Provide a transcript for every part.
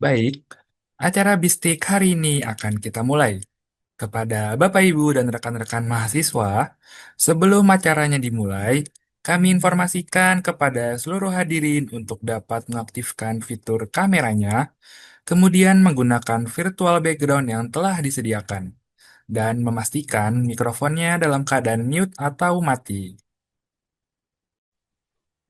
Baik, acara Bistik hari ini akan kita mulai. Kepada Bapak, Ibu, dan rekan-rekan mahasiswa, sebelum acaranya dimulai, kami informasikan kepada seluruh hadirin untuk dapat mengaktifkan fitur kameranya, kemudian menggunakan virtual background yang telah disediakan, dan memastikan mikrofonnya dalam keadaan mute atau mati.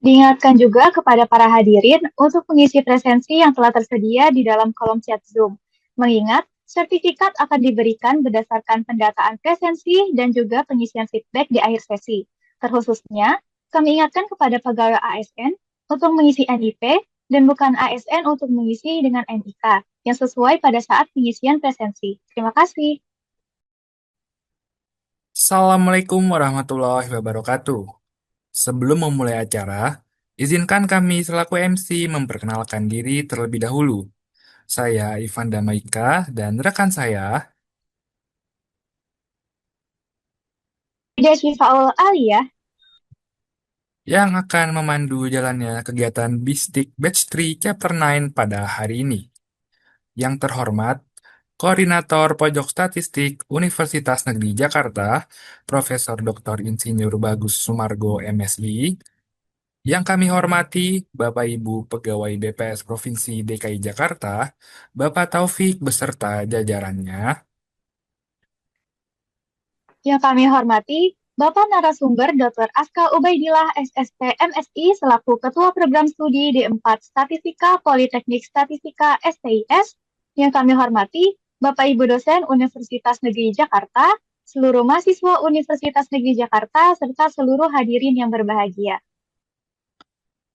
Diingatkan juga kepada para hadirin untuk mengisi presensi yang telah tersedia di dalam kolom chat Zoom. Mengingat, sertifikat akan diberikan berdasarkan pendataan presensi dan juga pengisian feedback di akhir sesi. Terkhususnya, kami ingatkan kepada pegawai ASN untuk mengisi NIP dan bukan ASN untuk mengisi dengan NIK yang sesuai pada saat pengisian presensi. Terima kasih. Assalamualaikum warahmatullahi wabarakatuh. Sebelum memulai acara, izinkan kami selaku MC memperkenalkan diri terlebih dahulu. Saya Ivan Damaika dan rekan saya Tidak Faul Ali ya. yang akan memandu jalannya kegiatan Bistik Batch 3 Chapter 9 pada hari ini. Yang terhormat, Koordinator Pojok Statistik Universitas Negeri Jakarta, Profesor Dr. Insinyur Bagus Sumargo MSI, yang kami hormati Bapak Ibu Pegawai BPS Provinsi DKI Jakarta, Bapak Taufik beserta jajarannya, Yang kami hormati Bapak Narasumber Dr. Aska Ubaidillah SSP MSI selaku Ketua Program Studi D4 Statistika Politeknik Statistika STIS. Yang kami hormati Bapak Ibu dosen Universitas Negeri Jakarta, seluruh mahasiswa Universitas Negeri Jakarta, serta seluruh hadirin yang berbahagia.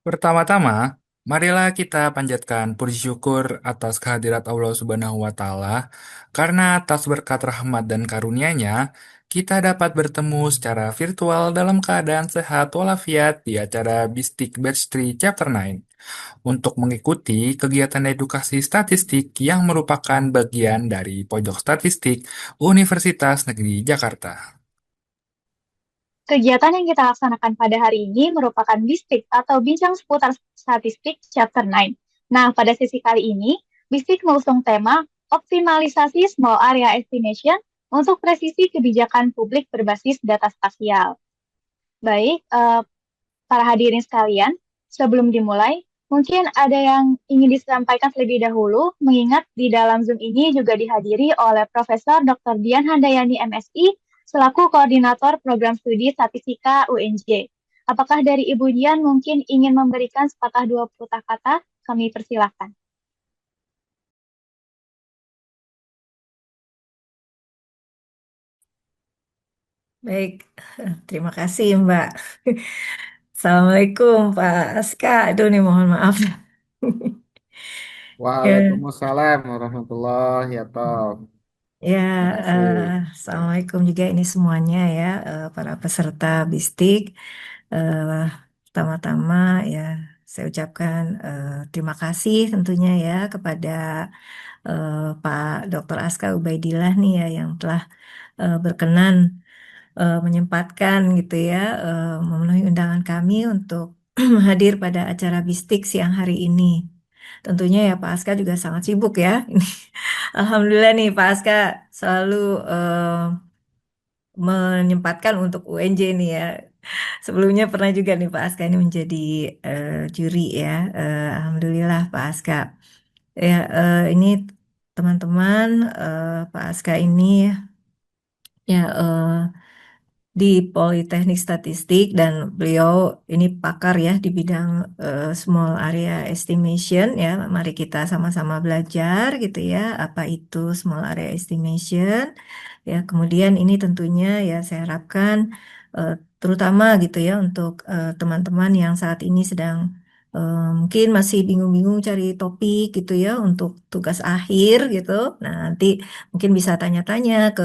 pertama-tama, marilah kita panjatkan puji syukur atas kehadirat Allah Subhanahu wa Ta'ala, karena atas berkat rahmat dan karunia-Nya, kita dapat bertemu secara virtual dalam keadaan sehat walafiat di acara Bistik Batch 3 Chapter 9 untuk mengikuti kegiatan edukasi statistik yang merupakan bagian dari Pojok Statistik Universitas Negeri Jakarta. Kegiatan yang kita laksanakan pada hari ini merupakan Bistik atau Bincang Seputar Statistik Chapter 9. Nah, pada sesi kali ini, Bistik mengusung tema optimalisasi Small Area Estimation untuk presisi kebijakan publik berbasis data spasial. Baik, para hadirin sekalian, sebelum dimulai, mungkin ada yang ingin disampaikan terlebih dahulu, mengingat di dalam Zoom ini juga dihadiri oleh Profesor Dr. Dian Handayani MSI, selaku Koordinator Program Studi Statistika UNJ. Apakah dari Ibu Dian mungkin ingin memberikan sepatah dua patah kata? Kami persilahkan. Baik, terima kasih Mbak. Assalamualaikum Pak Aska. Aduh nih mohon maaf. Ya, Waalaikumsalam warahmatullahi wabarakatuh. ya, Terima kasih. Assalamualaikum juga ini semuanya ya, para peserta BISTIK. Eh, Pertama-tama ya, saya ucapkan terima kasih tentunya ya kepada eh, Pak Dr. Aska Ubaidillah nih ya yang telah berkenan menyempatkan gitu ya memenuhi undangan kami untuk hadir pada acara Bistik siang hari ini. Tentunya ya Pak Aska juga sangat sibuk ya. Ini Alhamdulillah nih Pak Aska selalu menyempatkan untuk UNJ nih ya. Sebelumnya pernah juga nih Pak Aska ini menjadi juri ya. Alhamdulillah Pak Aska. Ya ini teman-teman Pak Aska ini ya di Politeknik Statistik dan beliau ini pakar ya di bidang small area estimation ya. Mari kita sama-sama belajar gitu ya apa itu small area estimation. Ya, kemudian ini tentunya ya saya harapkan eh, terutama gitu ya untuk teman-teman yang saat ini sedang mungkin masih bingung-bingung cari topik gitu ya untuk tugas akhir gitu. Nah, nanti mungkin bisa tanya-tanya ke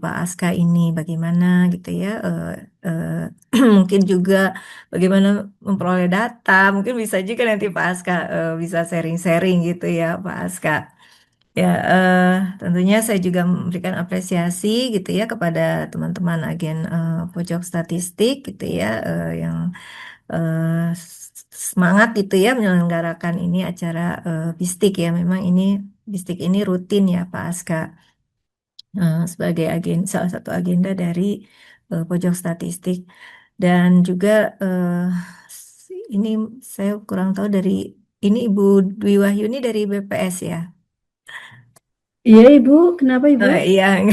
Pak Aska ini bagaimana gitu ya mungkin juga bagaimana memperoleh data mungkin bisa juga nanti Pak Aska bisa sharing-sharing gitu ya Pak Aska ya tentunya saya juga memberikan apresiasi gitu ya kepada teman-teman agen pojok statistik gitu ya yang semangat gitu ya menyelenggarakan ini acara BISTIK ya. Memang ini BISTIK ini rutin ya Pak Aska. Sebagai salah satu agenda dari pojok statistik dan juga ini saya kurang tahu dari ini Ibu Dwi Wahyuni dari BPS ya. Iya Ibu, kenapa Ibu? Iya,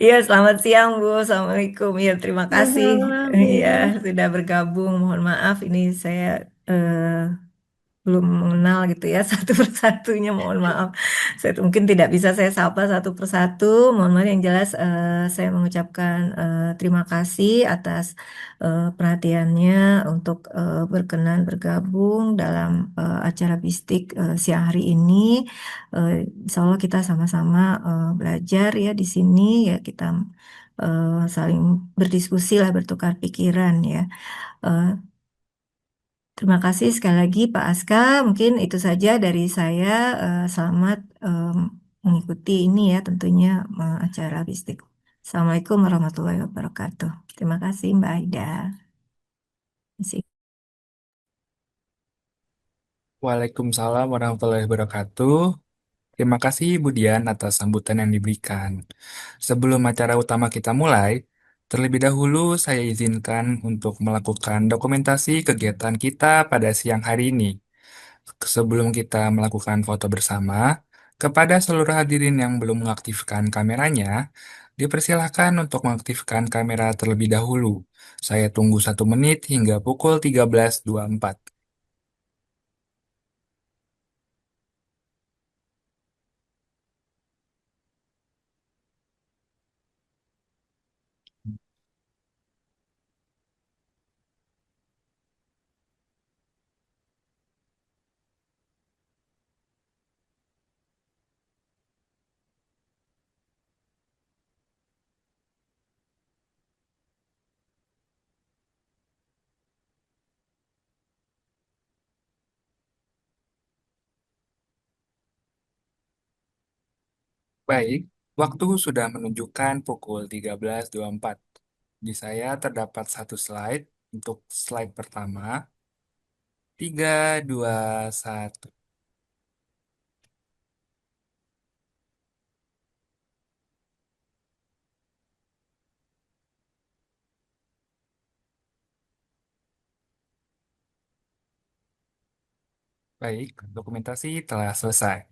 iya selamat siang Bu, Assalamualaikum. Ya terima kasih. Waalaikumsalam Bu. Iya sudah bergabung. Mohon maaf ini saya belum mengenal gitu ya satu persatunya, mohon maaf. Saya mungkin tidak bisa saya sapa satu persatu. Mohon maaf, yang jelas saya mengucapkan terima kasih atas perhatiannya untuk berkenan bergabung dalam acara BISTIK siang hari ini. Insya Allah kita sama-sama belajar ya di sini ya, kita saling berdiskusi lah, bertukar pikiran ya. Eh, Terima kasih sekali lagi Pak Aska. Mungkin itu saja dari saya. Selamat mengikuti ini ya tentunya acara BISTIK. Assalamualaikum warahmatullahi wabarakatuh. Terima kasih Mbak Aida. Terima kasih. Waalaikumsalam warahmatullahi wabarakatuh. Terima kasih Bu Dian atas sambutan yang diberikan. Sebelum acara utama kita mulai, terlebih dahulu saya izinkan untuk melakukan dokumentasi kegiatan kita pada siang hari ini. Sebelum kita melakukan foto bersama, kepada seluruh hadirin yang belum mengaktifkan kameranya, dipersilahkan untuk mengaktifkan kamera terlebih dahulu. Saya tunggu 1 menit hingga pukul 13.24. Baik, waktu sudah menunjukkan pukul 13.24. Di saya terdapat satu slide untuk slide pertama. 3, 2, 1. Baik, dokumentasi telah selesai.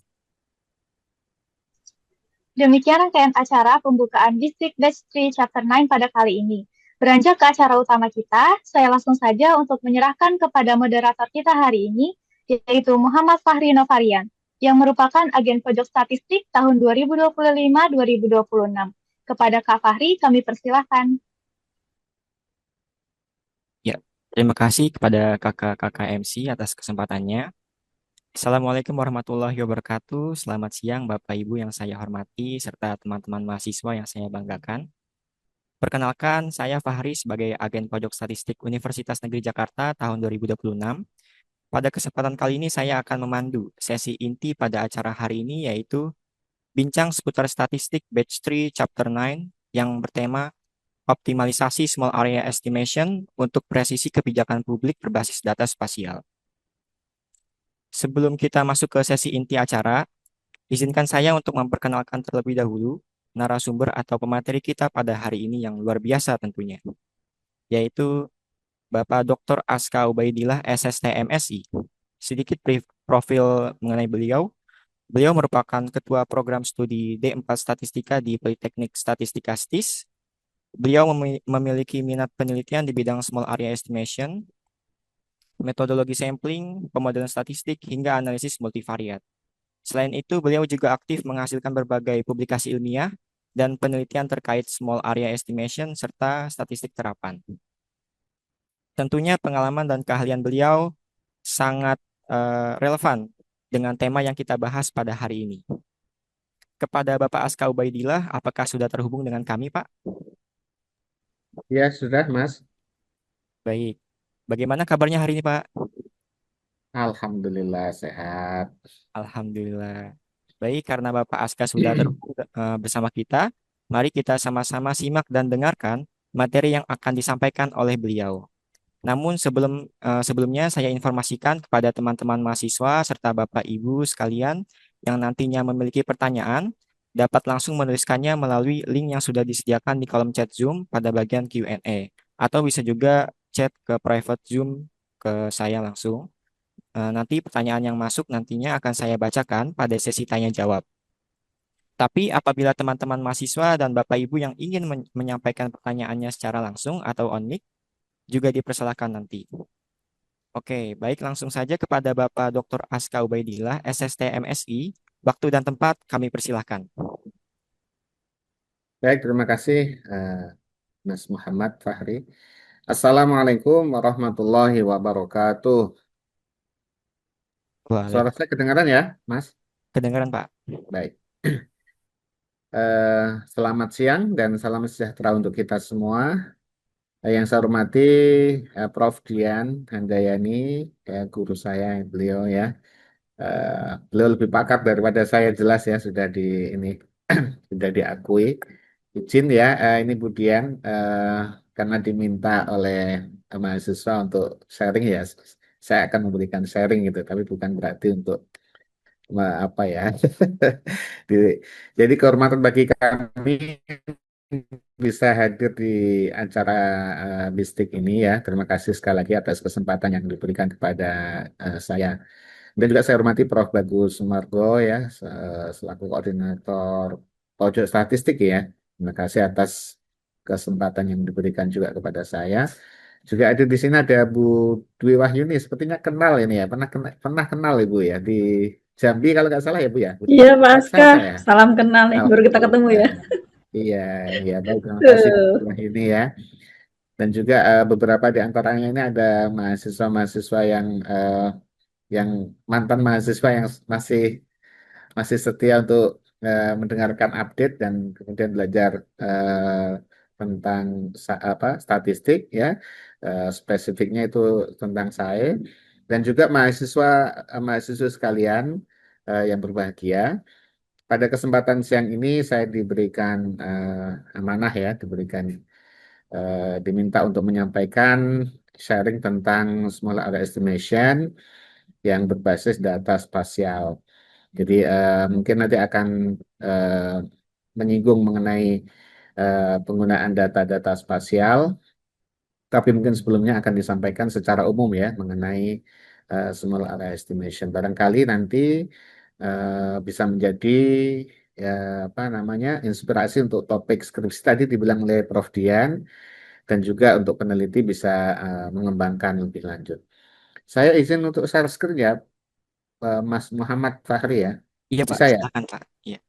Demikian rangkaian acara pembukaan Distrik Batch 3 Chapter 9 pada kali ini. Beranjak ke acara utama kita, saya langsung saja untuk menyerahkan kepada moderator kita hari ini, yaitu Muhammad Fahri Novarian, yang merupakan agen pojok statistik tahun 2025-2026. Kepada Kak Fahri, kami persilahkan. Ya, terima kasih kepada kakak-kakak MC atas kesempatannya. Assalamualaikum warahmatullahi wabarakatuh. Selamat siang Bapak Ibu yang saya hormati serta teman-teman mahasiswa yang saya banggakan. Perkenalkan, saya Fahri sebagai agen pojok statistik Universitas Negeri Jakarta tahun 2026. Pada kesempatan kali ini saya akan memandu sesi inti pada acara hari ini, yaitu Bincang Seputar Statistik Batch 3 Chapter 9 yang bertema Optimalisasi Small Area Estimation untuk Presisi Kebijakan Publik Berbasis Data Spasial. Sebelum kita masuk ke sesi inti acara, izinkan saya untuk memperkenalkan terlebih dahulu narasumber atau pemateri kita pada hari ini yang luar biasa tentunya, yaitu Bapak Dr. Aska Ubaidillah SST MSI. Sedikit profil mengenai beliau. Beliau merupakan Ketua Program Studi D4 Statistika di Politeknik Statistika STIS. Beliau memiliki minat penelitian di bidang Small Area Estimation, metodologi sampling, pemodelan statistik, hingga analisis multivariat. Selain itu, beliau juga aktif menghasilkan berbagai publikasi ilmiah dan penelitian terkait small area estimation serta statistik terapan. Tentunya pengalaman dan keahlian beliau sangat relevan dengan tema yang kita bahas pada hari ini. Kepada Bapak Aska Ubaidillah, apakah sudah terhubung dengan kami, Pak? Ya, sudah, Mas. Baik. Bagaimana kabarnya hari ini, Pak? Alhamdulillah sehat. Alhamdulillah. Baik, karena Bapak Aska sudah terhubung bersama kita, mari kita sama-sama simak dan dengarkan materi yang akan disampaikan oleh beliau. Namun sebelumnya saya informasikan kepada teman-teman mahasiswa serta Bapak Ibu sekalian yang nantinya memiliki pertanyaan dapat langsung menuliskannya melalui link yang sudah disediakan di kolom chat Zoom pada bagian Q&A atau bisa juga chat ke private Zoom ke saya langsung. Nanti pertanyaan yang masuk nantinya akan saya bacakan pada sesi tanya jawab. Tapi apabila teman-teman mahasiswa dan Bapak Ibu yang ingin menyampaikan pertanyaannya secara langsung atau on mic juga dipersilakan nanti. Oke, baik langsung saja kepada Bapak Dr. Aska Ubaidillah, SST MSI. Waktu dan tempat kami persilahkan. Baik, terima kasih Mas Muhammad Fahri. Assalamualaikum warahmatullahi wabarakatuh. Suara Waalaikumsalam. saya kedengaran ya, Mas? Kedengaran Pak? Baik. Eh, Selamat siang dan salam sejahtera untuk kita semua. Yang saya hormati Prof. Dian Handayani, guru saya, beliau ya. Beliau lebih pakar daripada saya jelas ya, sudah di ini sudah diakui. Izin ya, ini Bu Dian, karena diminta oleh mahasiswa untuk sharing ya, saya akan memberikan sharing gitu, tapi bukan berarti untuk apa ya. Di- Jadi kehormatan bagi kami bisa hadir di acara Bistik ini ya. Terima kasih sekali lagi atas kesempatan yang diberikan kepada saya. Dan juga saya hormati Prof. Bagus Sumargo ya, selaku koordinator pojok statistik ya. Terima kasih atas kesempatan yang diberikan juga kepada saya. Juga ada di sini ada Bu Dwi Wahyuni, sepertinya kenal ini ya, pernah kenal Ibu ya di Jambi kalau nggak salah ya Bu ya. Iya, Pak Aska. Jakarta ya. Salam kenal nih. Baru kita ketemu Alhamdulillah. ya. Iya, iya baik terima kasih Bu Tuh. Wahyuni ya. Dan juga beberapa di antaranya ini ada mahasiswa-mahasiswa yang mantan mahasiswa yang masih masih setia untuk mendengarkan update dan kemudian belajar tentang statistik ya. Spesifiknya itu tentang saya dan juga mahasiswa sekalian yang berbahagia. Pada kesempatan siang ini saya diberikan amanah ya, diminta untuk menyampaikan sharing tentang small area estimation yang berbasis data spasial. Jadi mungkin nanti akan eh, menyinggung mengenai penggunaan data-data spasial, tapi mungkin sebelumnya akan disampaikan secara umum ya mengenai small area estimation. Barangkali nanti bisa menjadi ya, apa namanya inspirasi untuk topik skripsi tadi dibilang oleh Prof. Dian dan juga untuk peneliti bisa mengembangkan lebih lanjut. Saya izin untuk share screen ya, Mas Muhammad Fahri ya. Iya Pak, Bisa ya? silakan Pak. Iya.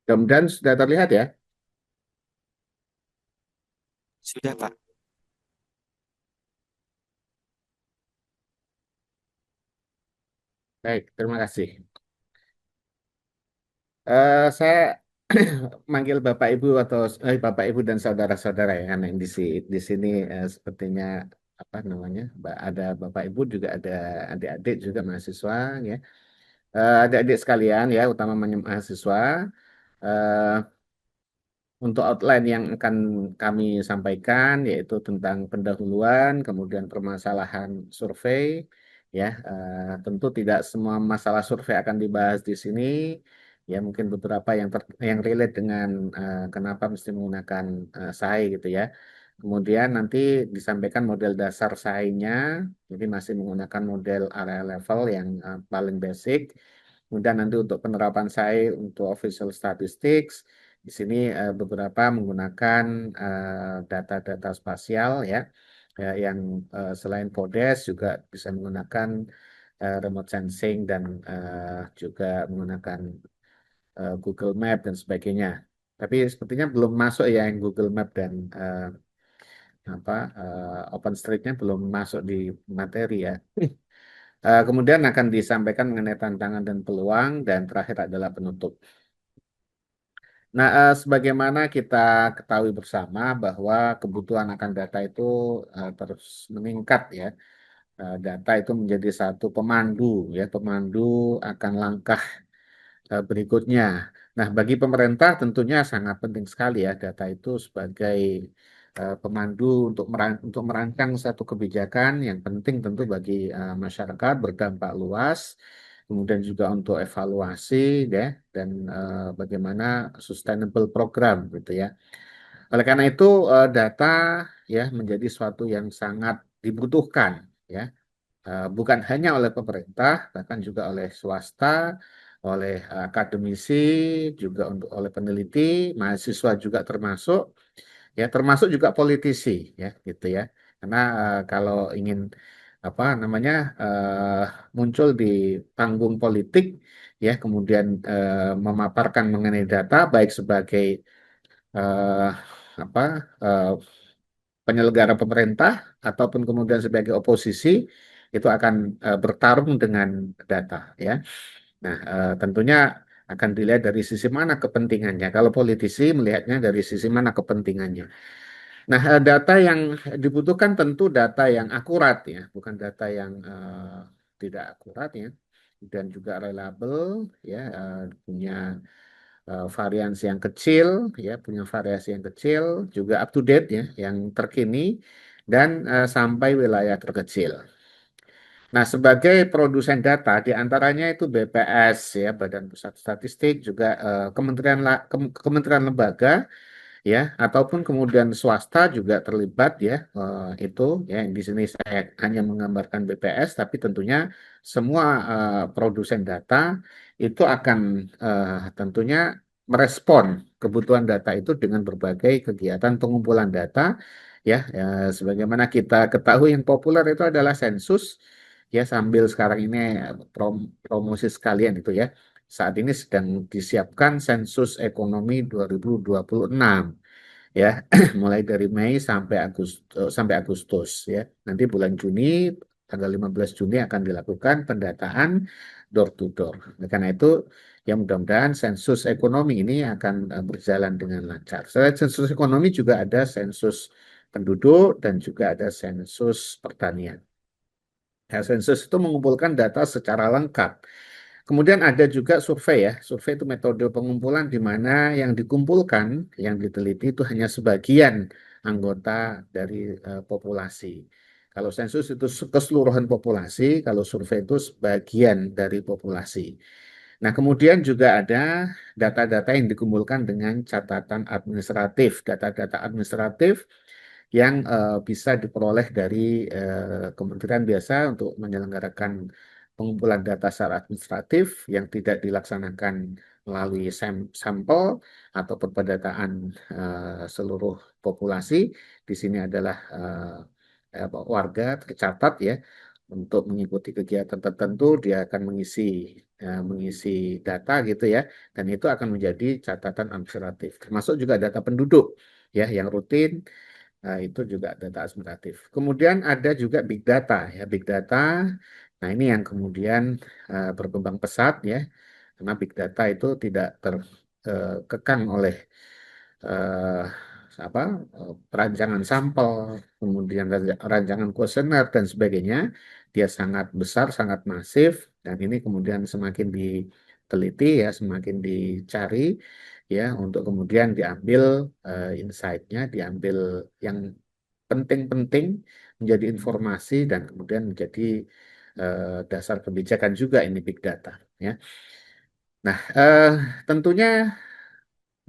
Mudah-mudahan sudah terlihat ya. Sudah Pak. Baik, terima kasih. Saya manggil Bapak Ibu atau Bapak Ibu dan saudara-saudara ya, karena di sini sepertinya apa namanya, ada Bapak Ibu juga ada adik-adik juga mahasiswa ya. Adik-adik sekalian ya, utamanya mahasiswa. eh, Untuk outline yang akan kami sampaikan yaitu tentang pendahuluan, kemudian permasalahan survei, ya tentu tidak semua masalah survei akan dibahas di sini, ya mungkin beberapa yang relate dengan kenapa mesti menggunakan SAI gitu ya. Kemudian nanti disampaikan model dasar SAI-nya, jadi masih menggunakan model area level yang paling basic. Kemudian nanti untuk penerapan SAI untuk official statistics di sini beberapa menggunakan data-data spasial ya, yang selain PODES juga bisa menggunakan remote sensing dan juga menggunakan Google Map dan sebagainya. Tapi sepertinya belum masuk ya yang Google Map dan OpenStreetMap belum masuk di materi ya. Kemudian akan disampaikan mengenai tantangan dan peluang dan terakhir adalah penutup. Nah, sebagaimana kita ketahui bersama bahwa kebutuhan akan data itu terus meningkat ya. Data itu menjadi satu pemandu ya, pemandu akan langkah berikutnya. Nah, bagi pemerintah tentunya sangat penting sekali ya data itu sebagai pemandu untuk merancang satu kebijakan yang penting tentu bagi masyarakat berdampak luas, kemudian juga untuk evaluasi ya dan bagaimana sustainable program gitu ya. Oleh karena itu data ya menjadi suatu yang sangat dibutuhkan ya. Bukan hanya oleh pemerintah, bahkan juga oleh swasta, oleh akademisi, juga untuk oleh peneliti, mahasiswa juga termasuk, ya termasuk juga politisi, ya gitu ya. Karena kalau ingin apa namanya muncul di panggung politik, ya kemudian memaparkan mengenai data, baik sebagai eh, apa eh, penyelenggara pemerintah ataupun kemudian sebagai oposisi itu akan bertarung dengan data ya. Nah, tentunya akan dilihat dari sisi mana kepentingannya. Kalau politisi melihatnya dari sisi mana kepentingannya. Nah, data yang dibutuhkan tentu data yang akurat ya, bukan data yang tidak akurat ya. Dan juga reliable ya, punya variasi yang kecil ya, punya variasi yang kecil, juga up to date ya, yang terkini dan sampai wilayah terkecil. Nah, sebagai produsen data, di antaranya itu BPS ya, Badan Pusat Statistik, juga kementerian lembaga ya, ataupun kemudian swasta juga terlibat ya, itu ya. Di sini saya hanya menggambarkan BPS, tapi tentunya semua produsen data itu akan tentunya merespon kebutuhan data itu dengan berbagai kegiatan pengumpulan data ya, sebagaimana kita ketahui yang populer itu adalah sensus ya, sambil sekarang ini promosi sekalian itu ya. Saat ini sedang disiapkan sensus ekonomi 2026 ya, mulai dari Mei sampai Agustus ya. Nanti bulan Juni tanggal 15 Juni akan dilakukan pendataan door to door. Nah, karena itu ya mudah-mudahan sensus ekonomi ini akan berjalan dengan lancar. Selain sensus ekonomi juga ada sensus penduduk dan juga ada sensus pertanian. Nah, sensus itu mengumpulkan data secara lengkap. Kemudian ada juga survei ya. Survei itu metode pengumpulan di mana yang dikumpulkan, yang diteliti itu hanya sebagian anggota dari populasi. Kalau sensus itu keseluruhan populasi, kalau survei itu sebagian dari populasi. Nah, kemudian juga ada data-data yang dikumpulkan dengan catatan administratif. Data-data administratif yang bisa diperoleh dari kementerian biasa untuk menyelenggarakan pengumpulan data secara administratif yang tidak dilaksanakan melalui sampel atau pendataan seluruh populasi. Di sini adalah warga tercatat ya, untuk mengikuti kegiatan tertentu dia akan mengisi data gitu ya, dan itu akan menjadi catatan administratif. Termasuk juga data penduduk ya yang rutin. Nah, itu juga data administratif. Kemudian ada juga big data ya, big data. Nah, ini yang kemudian berkembang pesat ya, karena big data itu tidak terkekang oleh eh, apa perancangan sampel, kemudian rancangan kuesioner dan sebagainya. Dia sangat besar, sangat masif, dan ini kemudian semakin diteliti ya, semakin dicari ya, untuk kemudian diambil insight-nya, diambil yang penting-penting menjadi informasi dan kemudian menjadi dasar kebijakan juga ini big data ya. Nah, tentunya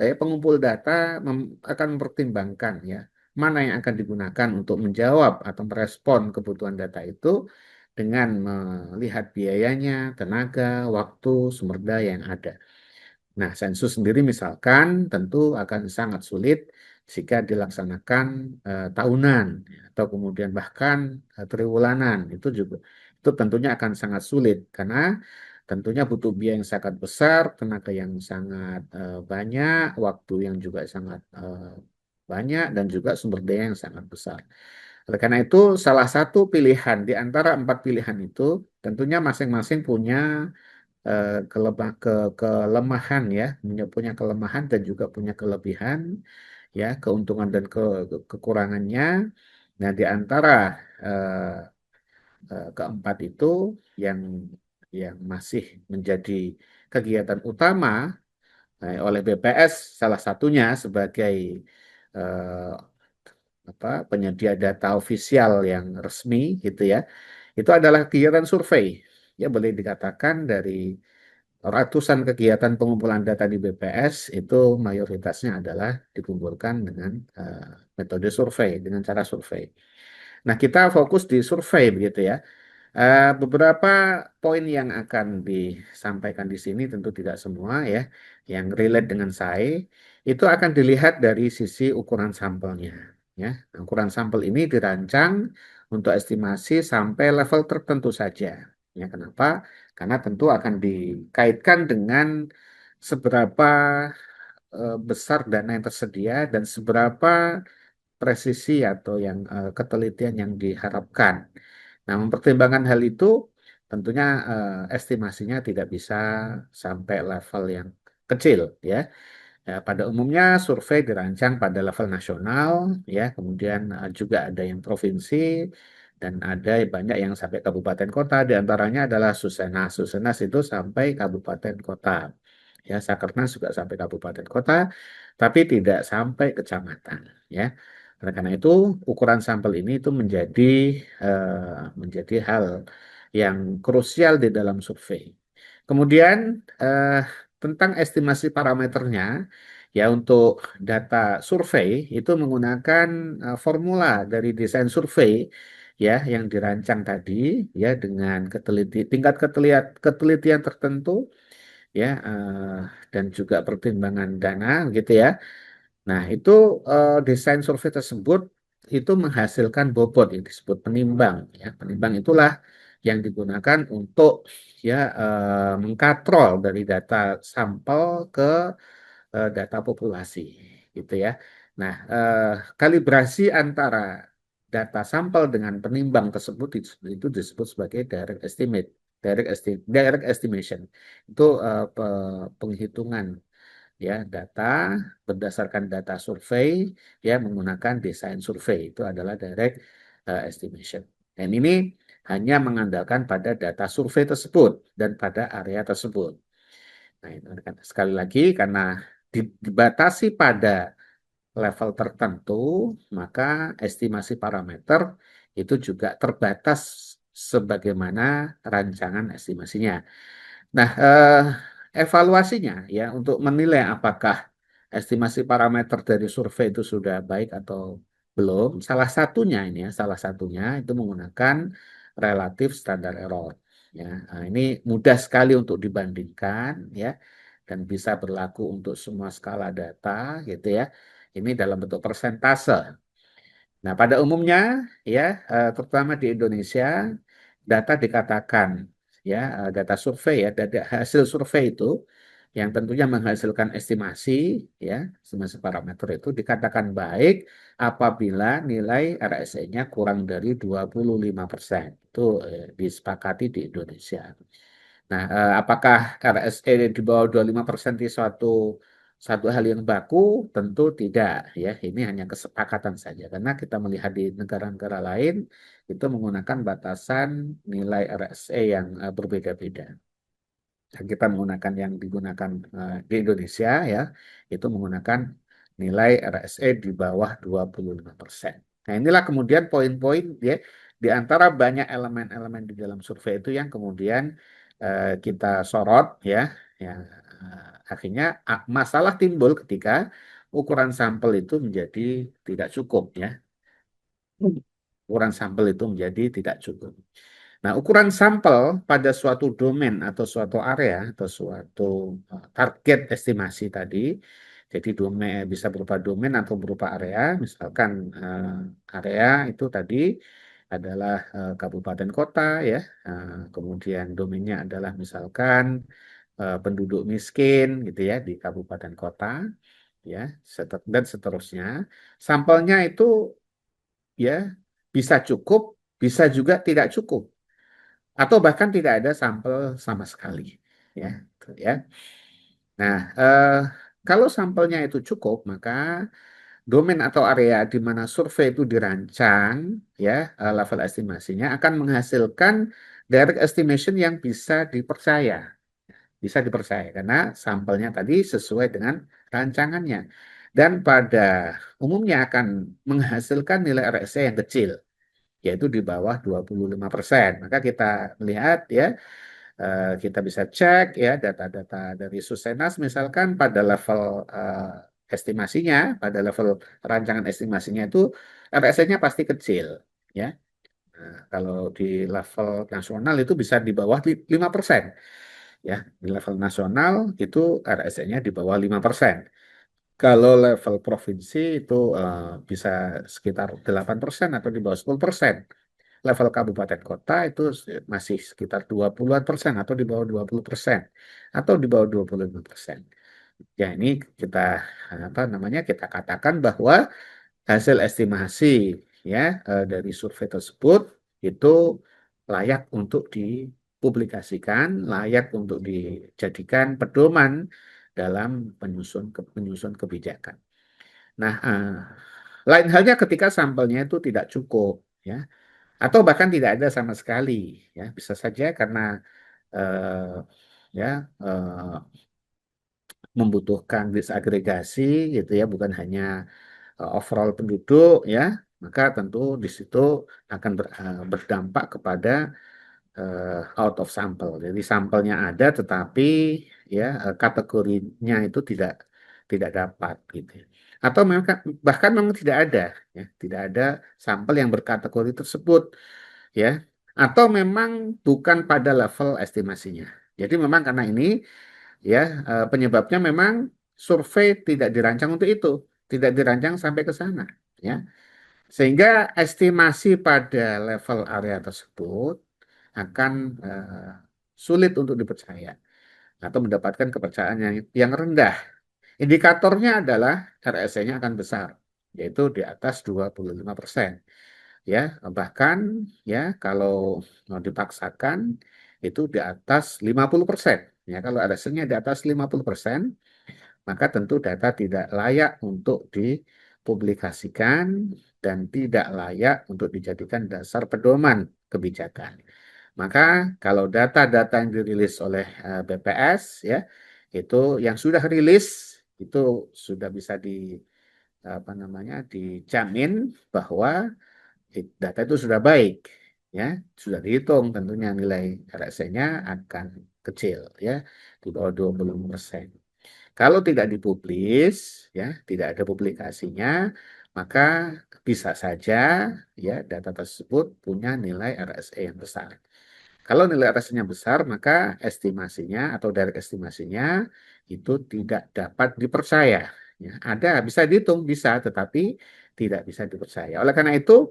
pengumpul data akan mempertimbangkan ya mana yang akan digunakan untuk menjawab atau merespon kebutuhan data itu dengan melihat biayanya, tenaga, waktu, sumber daya yang ada. Nah, sensus sendiri misalkan tentu akan sangat sulit jika dilaksanakan tahunan ya, atau kemudian bahkan triwulanan. Itu tentunya akan sangat sulit karena tentunya butuh biaya yang sangat besar, tenaga yang sangat banyak, waktu yang juga sangat banyak, dan juga sumber daya yang sangat besar. Oleh karena itu, salah satu pilihan di antara empat pilihan itu tentunya masing-masing punya kelemahan ya, punya kelemahan dan juga punya kelebihan ya, keuntungan dan kekurangannya. Nah, di antara eh, keempat itu yang masih menjadi kegiatan utama oleh BPS, salah satunya sebagai eh, penyedia data ofisial yang resmi gitu ya, itu adalah kegiatan survei. Ya, boleh dikatakan dari ratusan kegiatan pengumpulan data di BPS itu mayoritasnya adalah dikumpulkan dengan metode survei, dengan cara survei. Nah, kita fokus di survei begitu ya. Beberapa poin yang akan disampaikan di sini tentu tidak semua ya, yang relate dengan saya itu akan dilihat dari sisi ukuran sampelnya. Ya, nah, ukuran sampel ini dirancang untuk estimasi sampai level tertentu saja. Ya, kenapa? Karena tentu akan dikaitkan dengan seberapa besar dana yang tersedia dan seberapa presisi atau ketelitian yang diharapkan. Nah, mempertimbangkan hal itu, tentunya estimasinya tidak bisa sampai level yang kecil, ya. Ya, pada umumnya survei dirancang pada level nasional, ya, kemudian juga ada yang provinsi dan ada banyak yang sampai kabupaten kota. Di antaranya adalah Susenas. Susenas itu sampai kabupaten kota. Ya, Sakernas juga sampai kabupaten kota, tapi tidak sampai kecamatan. Ya, oleh karena itu ukuran sampel ini itu menjadi hal yang krusial di dalam survei. Kemudian tentang estimasi parameternya, ya untuk data survei itu menggunakan formula dari desain survei ya yang dirancang tadi ya dengan tingkat ketelitian tertentu ya dan juga pertimbangan dana gitu ya. Nah, itu desain survei tersebut itu menghasilkan bobot yang disebut penimbang ya. Penimbang itulah yang digunakan untuk ya mengkatrol dari data sampel ke data populasi gitu ya. Nah, kalibrasi antara data sampel dengan penimbang tersebut itu disebut sebagai direct estimation. Itu penghitungan ya data berdasarkan data survei ya menggunakan desain survei itu adalah direct estimation. Dan ini hanya mengandalkan pada data survei tersebut dan pada area tersebut. Nah, itu kan sekali lagi karena dibatasi pada level tertentu, maka estimasi parameter itu juga terbatas sebagaimana rancangan estimasinya. Nah, evaluasinya ya untuk menilai apakah estimasi parameter dari survei itu sudah baik atau belum, salah satunya itu menggunakan relatif standar error. Ya, nah, ini mudah sekali untuk dibandingkan ya dan bisa berlaku untuk semua skala data gitu ya. Ini dalam bentuk persentase. Nah, pada umumnya ya, terutama di Indonesia, data dikatakan ya, data survei ya, hasil survei itu yang tentunya menghasilkan estimasi ya, estimasi parameter itu dikatakan baik apabila nilai RSE-nya kurang dari 25%. Itu disepakati di Indonesia. Nah, apakah RSE di bawah 25% di satu hal yang baku? Tentu tidak ya. Ini hanya kesepakatan saja karena kita melihat di negara-negara lain itu menggunakan batasan nilai RSE yang berbeda-beda. Dan kita menggunakan yang digunakan di Indonesia ya, itu menggunakan nilai RSE di bawah 25%. Nah, inilah kemudian poin-poin ya di antara banyak elemen-elemen di dalam survei itu yang kemudian kita sorot ya, akhirnya masalah timbul ketika ukuran sampel itu menjadi tidak cukup ya. Ukuran sampel itu menjadi tidak cukup. Nah, ukuran sampel pada suatu domain atau suatu area atau suatu target estimasi tadi, jadi domain bisa berupa domain atau berupa area, misalkan area itu tadi adalah kabupaten kota ya, kemudian domainnya adalah misalkan penduduk miskin gitu ya di kabupaten kota ya, dan seterusnya. Sampelnya itu ya bisa cukup, bisa juga tidak cukup atau bahkan tidak ada sampel sama sekali. ya, gitu ya. Nah, kalau sampelnya itu cukup, maka domain atau area di mana survei itu dirancang, ya, level estimasinya akan menghasilkan direct estimation yang bisa dipercaya karena sampelnya tadi sesuai dengan rancangannya dan pada umumnya akan menghasilkan nilai RSE yang kecil, yaitu di bawah 25%. Maka kita melihat ya, kita bisa cek ya data-data dari Susenas misalkan pada level estimasinya, pada level rancangan estimasinya itu RSE-nya pasti kecil ya. Nah, kalau di level nasional itu bisa di bawah 5%. Ya, di level nasional itu RSE-nya di bawah 5%. Kalau level provinsi itu bisa sekitar 8% atau di bawah 10%. Level kabupaten kota itu masih sekitar 20-an persen atau di bawah 20% atau di bawah 25%. Ya, ini kita apa namanya? Kita katakan bahwa hasil estimasi ya dari survei tersebut itu layak untuk dipublikasikan, layak untuk dijadikan pedoman dalam penyusun kebijakan. Nah, lain halnya ketika sampelnya itu tidak cukup, ya, atau bahkan tidak ada sama sekali, ya, bisa saja karena eh, ya eh, membutuhkan disagregasi, gitu ya, bukan hanya overall penduduk ya, maka tentu di situ akan berdampak kepada out of sample. Jadi sampelnya ada tetapi ya kategorinya itu tidak dapat gitu, ya. Atau memang bahkan memang tidak ada ya, tidak ada sampel yang berkategori tersebut ya. Atau memang bukan pada level estimasinya. Jadi memang karena ini ya penyebabnya memang survei tidak dirancang untuk itu, tidak dirancang sampai ke sana ya. Sehingga estimasi pada level area tersebut akan sulit untuk dipercaya atau mendapatkan kepercayaan yang rendah. Indikatornya adalah RSE-nya akan besar, yaitu di atas 25%. Ya, bahkan ya kalau mau dipaksakan itu di atas 50%. Ya, kalau RSE-nya di atas 50%, maka tentu data tidak layak untuk dipublikasikan dan tidak layak untuk dijadikan dasar pedoman kebijakan. Maka kalau data-data yang dirilis oleh BPS ya itu yang sudah rilis itu sudah bisa apa namanya dijamin bahwa data itu sudah baik ya, sudah dihitung tentunya nilai RSE-nya akan kecil ya di bawah 20%. Kalau tidak dipublis, ya, tidak ada publikasinya, maka bisa saja ya data tersebut punya nilai RSE yang besar. Kalau nilai RSE-nya besar, maka estimasinya atau direct estimasinya itu tidak dapat dipercaya. Ya, ada bisa dihitung bisa, tetapi tidak bisa dipercaya. Oleh karena itu,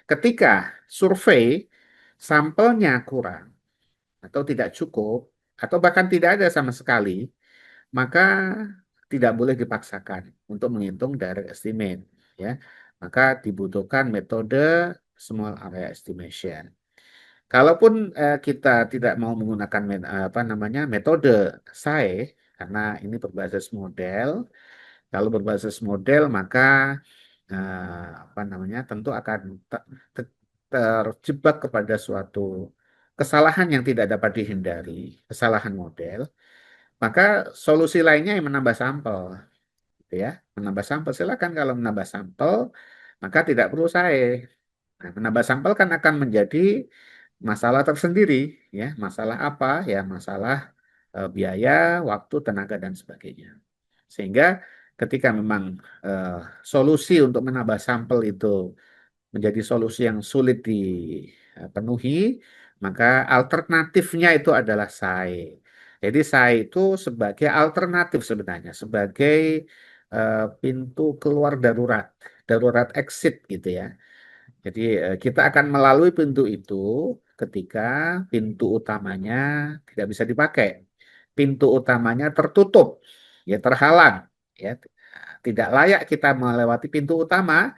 ketika survei sampelnya kurang atau tidak cukup atau bahkan tidak ada sama sekali, maka tidak boleh dipaksakan untuk menghitung direct estimate ya. Maka dibutuhkan metode small area estimation. Kalaupun kita tidak mau menggunakan apa namanya metode SAE karena ini berbasis model. Kalau berbasis model maka apa namanya tentu akan terjebak kepada suatu kesalahan yang tidak dapat dihindari, kesalahan model. Maka solusi lainnya yang menambah sampel, gitu ya. Menambah sampel silakan kalau menambah sampel, maka tidak perlu saya. Nah, menambah sampel kan akan menjadi masalah tersendiri, ya. Masalah apa? Ya, masalah biaya, waktu, tenaga dan sebagainya. Sehingga ketika memang eh, solusi untuk menambah sampel itu menjadi solusi yang sulit dipenuhi, maka alternatifnya itu adalah SAE. Jadi SAE itu sebagai alternatif sebenarnya, sebagai pintu keluar darurat, darurat exit gitu ya. Jadi kita akan melalui pintu itu ketika pintu utamanya tidak bisa dipakai. Pintu utamanya tertutup, ya terhalang, ya tidak layak kita melewati pintu utama,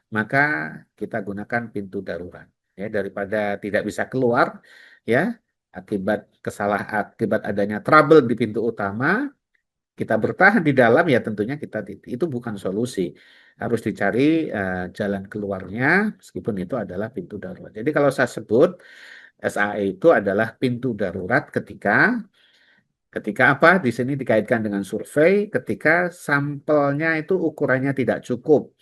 maka kita gunakan pintu darurat. Ya, daripada tidak bisa keluar, ya akibat adanya trouble di pintu utama, kita bertahan di dalam, ya tentunya itu bukan solusi. Harus dicari jalan keluarnya, meskipun itu adalah pintu darurat. Jadi kalau saya sebut SAE itu adalah pintu darurat ketika apa? Di sini dikaitkan dengan survei, ketika sampelnya itu ukurannya tidak cukup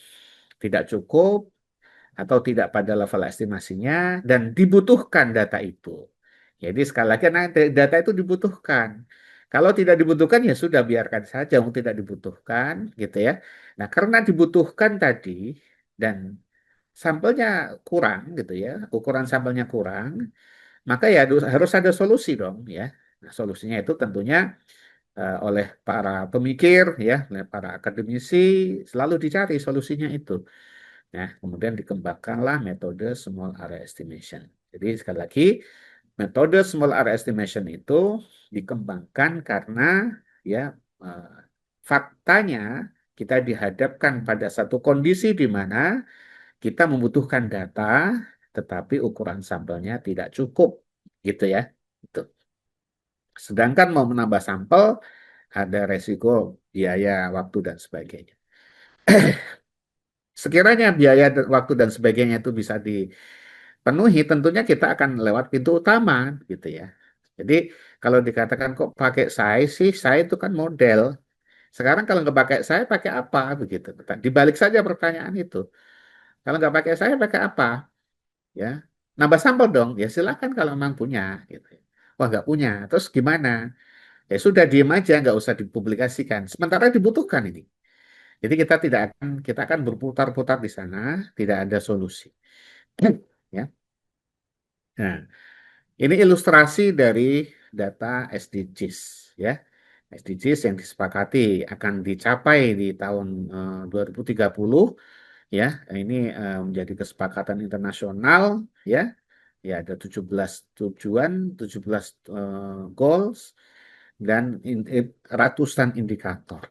atau tidak pada level estimasinya dan dibutuhkan data itu. Jadi sekali lagi, nah, data itu dibutuhkan. Kalau tidak dibutuhkan ya sudah, biarkan saja, tidak dibutuhkan gitu ya. Nah, karena dibutuhkan tadi dan sampelnya kurang gitu ya, ukuran sampelnya kurang, maka ya harus ada solusi dong ya. Nah, solusinya itu tentunya oleh para pemikir ya, oleh para akademisi selalu dicari solusinya itu. Nah, kemudian dikembangkanlah metode small area estimation. Jadi sekali lagi, metode small area estimation itu dikembangkan karena ya eh, faktanya kita dihadapkan pada satu kondisi di mana kita membutuhkan data, tetapi ukuran sampelnya tidak cukup, gitu ya. Itu. Sedangkan mau menambah sampel, ada resiko biaya, waktu, dan sebagainya. Sekiranya biaya, waktu, dan sebagainya itu bisa dipenuhi, tentunya kita akan lewat pintu utama, gitu ya. Jadi kalau dikatakan kok pakai saya sih, saya itu kan model. Sekarang kalau nggak pakai saya, pakai apa? Begitu. Dibalik saja pertanyaan itu. Kalau nggak pakai saya, pakai apa? Ya, nambah sampel dong. Ya silakan kalau memang punya. Gitu. Wah nggak punya. Terus gimana? Ya sudah, diem aja, nggak usah dipublikasikan. Sementara dibutuhkan ini. Jadi kita akan berputar-putar di sana, tidak ada solusi. Ya. Nah, ini ilustrasi dari data SDGs, ya. SDGs yang disepakati akan dicapai di tahun 2030, ya. Ini menjadi kesepakatan internasional, ya. Ya, ada 17 tujuan, 17 goals, dan ratusan indikator.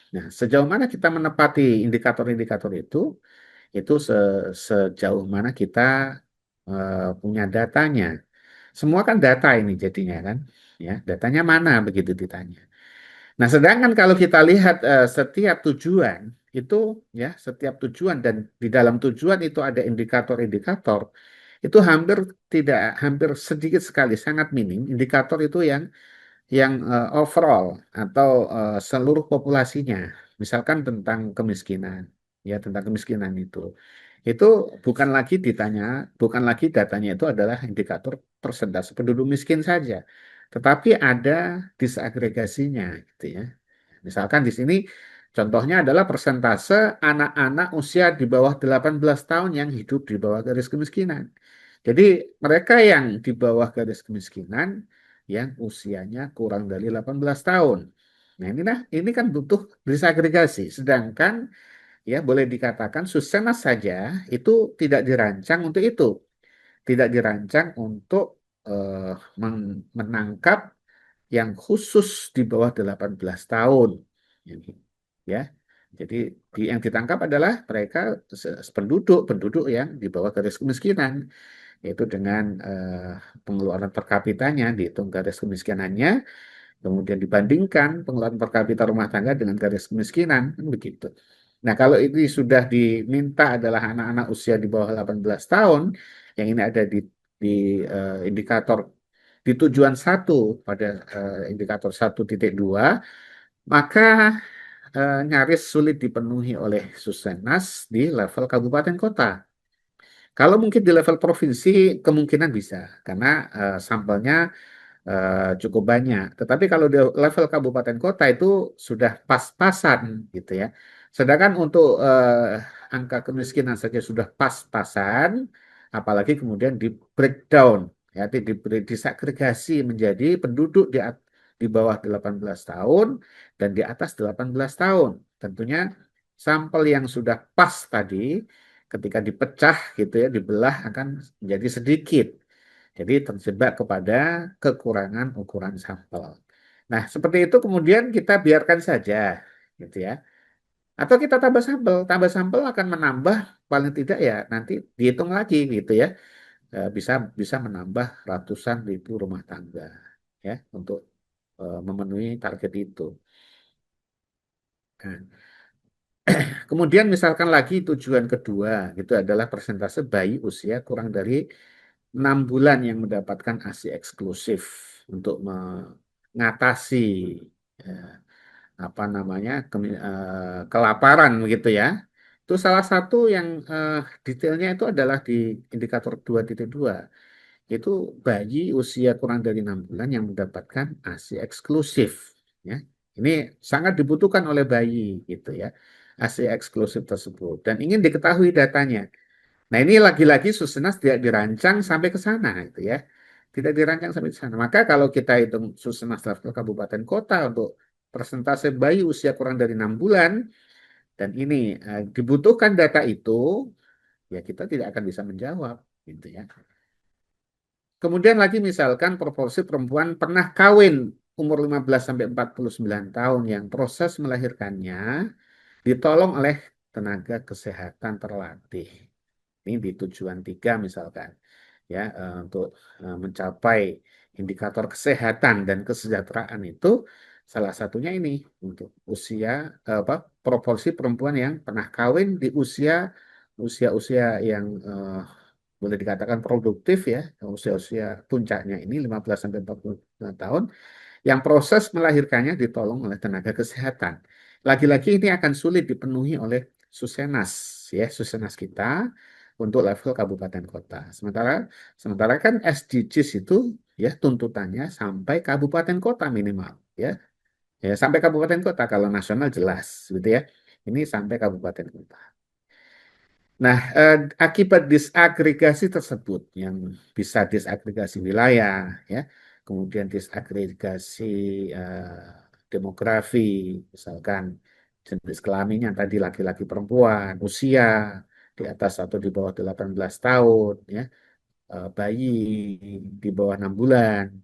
Nah, sejauh mana kita menepati indikator-indikator itu sejauh mana kita punya datanya. Semua kan data ini jadinya kan, ya datanya mana begitu ditanya. Nah, sedangkan kalau kita lihat setiap tujuan itu, ya setiap tujuan, dan di dalam tujuan itu ada indikator-indikator, itu hampir sedikit sekali, sangat minim indikator itu yang overall atau seluruh populasinya, misalkan tentang kemiskinan, ya tentang kemiskinan itu bukan lagi datanya itu adalah indikator persentase penduduk miskin saja, tetapi ada disagregasinya, gitu ya. Misalkan di sini contohnya adalah persentase anak-anak usia di bawah 18 tahun yang hidup di bawah garis kemiskinan. Jadi mereka yang di bawah garis kemiskinan yang usianya kurang dari 18 tahun. Nah, ini kan butuh disagregasi. Sedangkan ya boleh dikatakan Susenas saja itu tidak dirancang untuk itu. Tidak dirancang untuk eh, menangkap yang khusus di bawah 18 tahun. Jadi, ya. Jadi yang ditangkap adalah mereka penduduk yang di bawah garis kemiskinan, yaitu dengan pengeluaran per kapitanya dihitung garis kemiskinannya, kemudian dibandingkan pengeluaran per kapita rumah tangga dengan garis kemiskinan, kan begitu. Nah, kalau ini sudah diminta adalah anak-anak usia di bawah 18 tahun, yang ini ada di indikator di tujuan satu pada indikator 1.2, maka nyaris sulit dipenuhi oleh Susenas di level kabupaten kota. Kalau mungkin di level provinsi kemungkinan bisa, karena sampelnya cukup banyak. Tetapi kalau di level kabupaten kota itu sudah pas-pasan gitu ya. Sedangkan untuk angka kemiskinan saja sudah pas-pasan, apalagi kemudian di breakdown, ya, disagregasi menjadi penduduk di bawah 18 tahun dan di atas 18 tahun. Tentunya sampel yang sudah pas tadi ketika dipecah gitu ya, dibelah akan menjadi sedikit. Jadi terjebak kepada kekurangan ukuran sampel. Nah, seperti itu kemudian kita biarkan saja, gitu ya. Atau kita tambah sampel akan menambah paling tidak ya nanti dihitung lagi gitu ya. bisa bisa menambah ratusan ribu rumah tangga ya untuk memenuhi target itu. Nah, kemudian misalkan lagi tujuan kedua itu adalah persentase bayi usia kurang dari 6 bulan yang mendapatkan ASI eksklusif untuk mengatasi eh, apa namanya kelaparan begitu ya. Itu salah satu yang detailnya itu adalah di indikator 2.2. Itu bayi usia kurang dari 6 bulan yang mendapatkan ASI eksklusif ya. Ini sangat dibutuhkan oleh bayi gitu ya. ASI eksklusif tersebut dan ingin diketahui datanya. Nah, ini lagi-lagi Susenas tidak dirancang sampai ke sana gitu ya. Tidak dirancang sampai ke sana. Maka kalau kita hitung Susenas level kabupaten kota untuk persentase bayi usia kurang dari 6 bulan dan ini dibutuhkan data itu, ya kita tidak akan bisa menjawab gitu ya. Kemudian lagi misalkan proporsi perempuan pernah kawin umur 15 sampai 49 tahun yang proses melahirkannya ditolong oleh tenaga kesehatan terlatih. Ini di tujuan 3 misalkan ya untuk mencapai indikator kesehatan dan kesejahteraan itu salah satunya ini untuk usia apa proporsi perempuan yang pernah kawin di usia-usia yang boleh dikatakan produktif ya, usia-usia puncaknya ini 15 sampai 49 tahun yang proses melahirkannya ditolong oleh tenaga kesehatan. Lagi-lagi ini akan sulit dipenuhi oleh Susenas ya, Susenas kita untuk level kabupaten kota. Sementara kan SDGs itu ya tuntutannya sampai kabupaten kota minimal ya. Ya sampai kabupaten kota kalau nasional jelas gitu ya. Ini sampai kabupaten kota. Nah, akibat disagregasi tersebut yang bisa disagregasi wilayah, ya, kemudian disagregasi demografi, misalkan jenis kelamin yang tadi laki-laki perempuan, usia di atas atau di bawah 18 tahun, ya, bayi di bawah 6 bulan,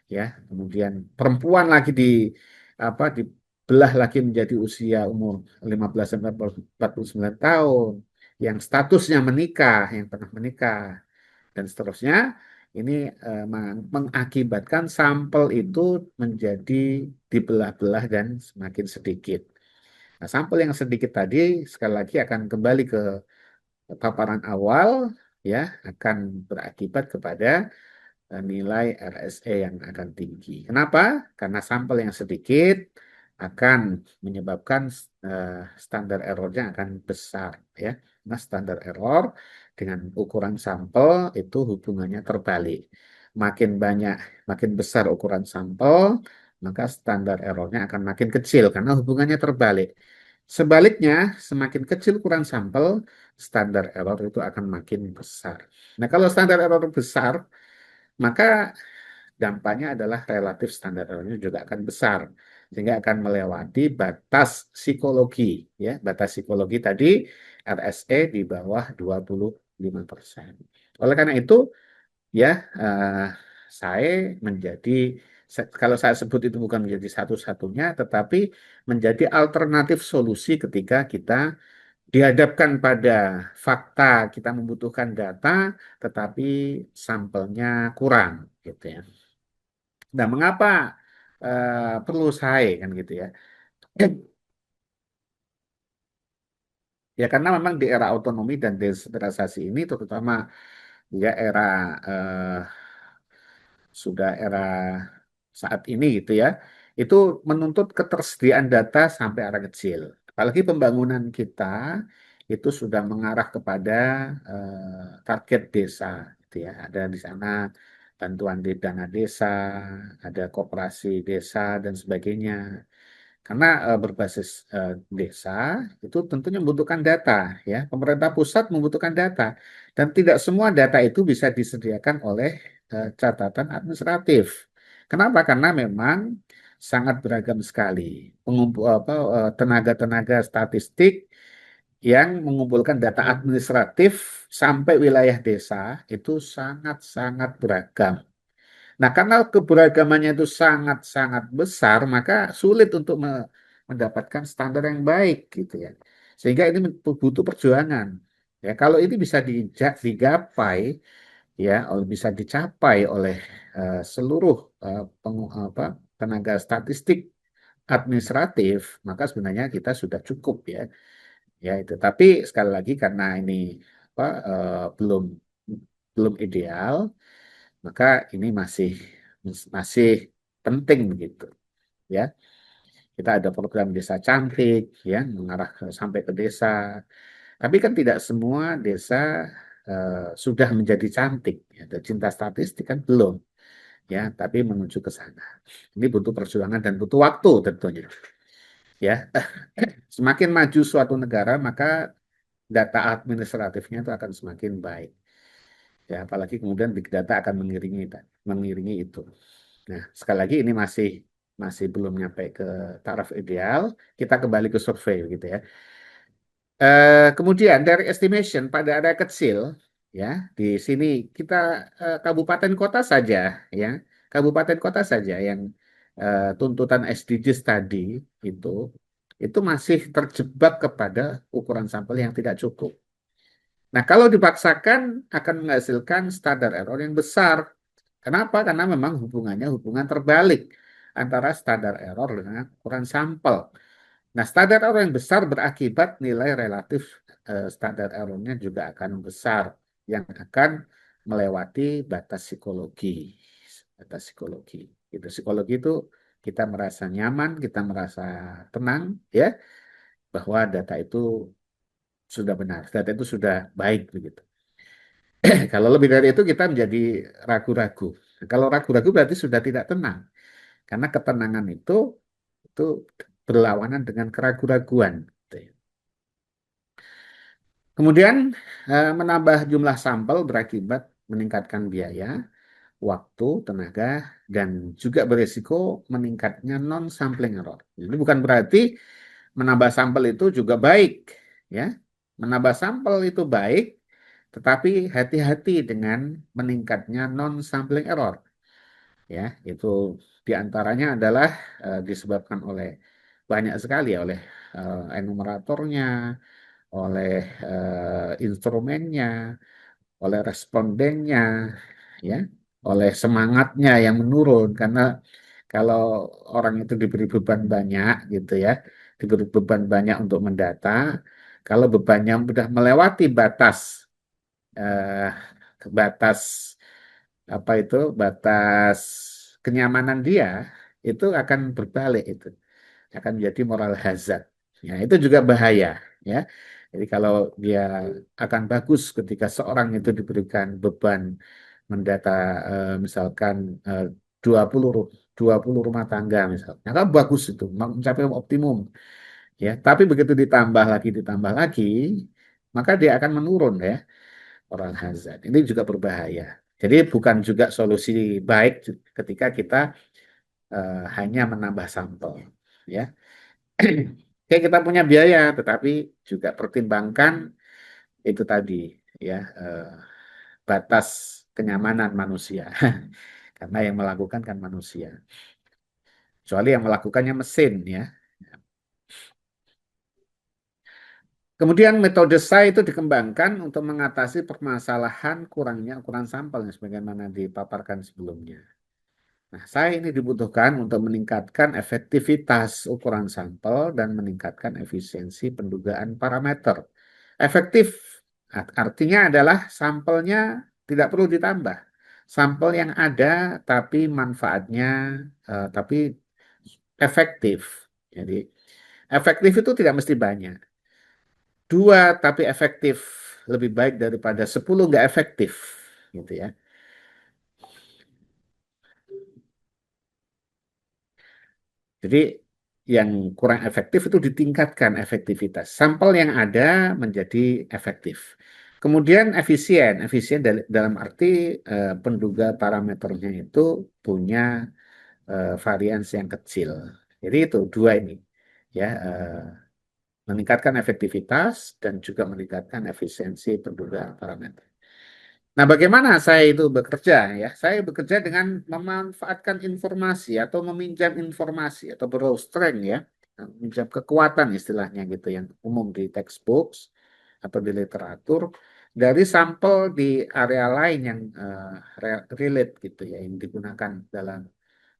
ya, kemudian perempuan lagi dibelah lagi menjadi usia umur 15 sampai 49 tahun yang statusnya menikah, yang pernah menikah dan seterusnya. Ini mengakibatkan sampel itu menjadi dibelah-belah dan semakin sedikit. Nah, sampel yang sedikit tadi sekali lagi akan kembali ke paparan awal ya, akan berakibat kepada nilai RSE yang akan tinggi. Kenapa? Karena sampel yang sedikit akan menyebabkan standar errornya akan besar ya. Nah, standar error dengan ukuran sampel itu hubungannya terbalik. Makin banyak, makin besar ukuran sampel, maka standar errornya akan makin kecil karena hubungannya terbalik. Sebaliknya, semakin kecil ukuran sampel, standar error itu akan makin besar. Nah, kalau standar error besar, maka dampaknya adalah relatif standar errornya juga akan besar sehingga akan melewati batas psikologi ya batas psikologi tadi RSE di bawah 25%. Oleh karena itu ya saya menjadi kalau saya sebut itu bukan menjadi satu-satunya tetapi menjadi alternatif solusi ketika kita dihadapkan pada fakta kita membutuhkan data tetapi sampelnya kurang gitu ya. Nah, mengapa perlu SAE kan gitu ya? Ya karena memang di era otonomi dan desentralisasi ini terutama ya era eh, sudah era saat ini gitu ya, itu menuntut ketersediaan data sampai arah kecil. Apalagi pembangunan kita itu sudah mengarah kepada target desa gitu ya. Ada di sana bantuan di dana desa, ada koperasi desa dan sebagainya. Karena berbasis desa itu tentunya membutuhkan data, ya. Pemerintah pusat membutuhkan data, dan tidak semua data itu bisa disediakan oleh catatan administratif. Kenapa? Karena memang sangat beragam sekali pengumpul tenaga-tenaga statistik yang mengumpulkan data administratif sampai wilayah desa itu sangat-sangat beragam. Nah, karena keberagamannya itu sangat-sangat besar, maka sulit untuk mendapatkan standar yang baik gitu ya. Sehingga ini butuh perjuangan. Ya, kalau ini bisa digapai ya bisa dicapai oleh seluruh tenaga statistik administratif, maka sebenarnya kita sudah cukup ya. Ya itu. Tapi sekali lagi karena ini belum belum ideal, maka ini masih penting begitu. Ya, kita ada program desa cantik, ya mengarah sampai ke desa. Tapi kan tidak semua desa sudah menjadi cantik. Ya. Cinta statistik kan belum, ya. Tapi menuju ke sana. Ini butuh perjuangan dan butuh waktu tentunya. Ya, semakin maju suatu negara, maka data administratifnya itu akan semakin baik. Ya, apalagi kemudian big data akan mengiringi itu. Nah, sekali lagi ini masih masih belum nyampe ke taraf ideal. Kita kembali ke survei gitu ya. Kemudian dari estimation pada area kecil, ya di sini kita kabupaten kota saja, ya kabupaten kota saja yang tuntutan SDGs tadi itu itu masih terjebak kepada ukuran sampel yang tidak cukup. Nah, kalau dipaksakan akan menghasilkan standar error yang besar. Kenapa? Karena memang hubungannya hubungan terbalik antara standar error dengan ukuran sampel. Nah, standar error yang besar berakibat nilai relatif standar errornya juga akan besar yang akan melewati batas psikologi. Batas psikologi. Itu psikologi itu kita merasa nyaman, kita merasa tenang, ya, bahwa data itu sudah benar, data itu sudah baik begitu. Kalau lebih dari itu kita menjadi ragu-ragu. Kalau ragu-ragu berarti sudah tidak tenang, karena ketenangan itu berlawanan dengan keraguan-raguan. Kemudian menambah jumlah sampel berakibat meningkatkan biaya, waktu, tenaga, dan juga berisiko meningkatnya non-sampling error. Jadi bukan berarti menambah sampel itu juga baik, ya. Menambah sampel itu baik, tetapi hati-hati dengan meningkatnya non-sampling error. Ya, itu diantaranya adalah disebabkan oleh banyak sekali ya, oleh enumeratornya, oleh instrumennya, oleh respondennya, ya, oleh semangatnya yang menurun karena kalau orang itu diberi beban banyak gitu ya, diberi beban banyak untuk mendata, kalau bebannya sudah melewati batas eh, batas batas kenyamanan dia itu akan berbalik itu akan menjadi moral hazard. Ya, itu juga bahaya ya. Jadi kalau dia akan bagus ketika seorang itu diberikan beban mendata misalkan 20 20 rumah tangga misalnya. Kan bagus itu mencapai optimum ya. Tapi begitu ditambah lagi, maka dia akan menurun ya moral hazard. Ini juga berbahaya. Jadi bukan juga solusi baik ketika kita hanya menambah sampel ya. Oke, kita punya biaya, tetapi juga pertimbangkan itu tadi ya batas kenyamanan manusia, karena yang melakukan kan manusia, kecuali yang melakukannya mesin ya. Kemudian metode SAI itu dikembangkan untuk mengatasi permasalahan kurangnya ukuran sampelnya sebagaimana dipaparkan sebelumnya. Nah, SAI ini dibutuhkan untuk meningkatkan efektivitas ukuran sampel dan meningkatkan efisiensi pendugaan parameter. Efektif artinya adalah sampelnya tidak perlu ditambah. Sampel yang ada tapi manfaatnya tapi efektif. Jadi efektif itu tidak mesti banyak. 2 tapi efektif lebih baik daripada 10 nggak efektif, gitu ya. Jadi yang kurang efektif itu ditingkatkan efektivitas. Sampel yang ada menjadi efektif. Kemudian efisien dalam arti penduga parameternya itu punya variansi yang kecil. Jadi itu 2 ini, ya, meningkatkan efektivitas dan juga meningkatkan efisiensi penduga parameter. Nah, bagaimana saya itu bekerja ya? Saya bekerja dengan memanfaatkan informasi atau meminjam informasi atau borrow strength ya, meminjam kekuatan istilahnya gitu yang umum di textbooks atau di literatur. dari sampel di area lain yang relate gitu ya, yang digunakan dalam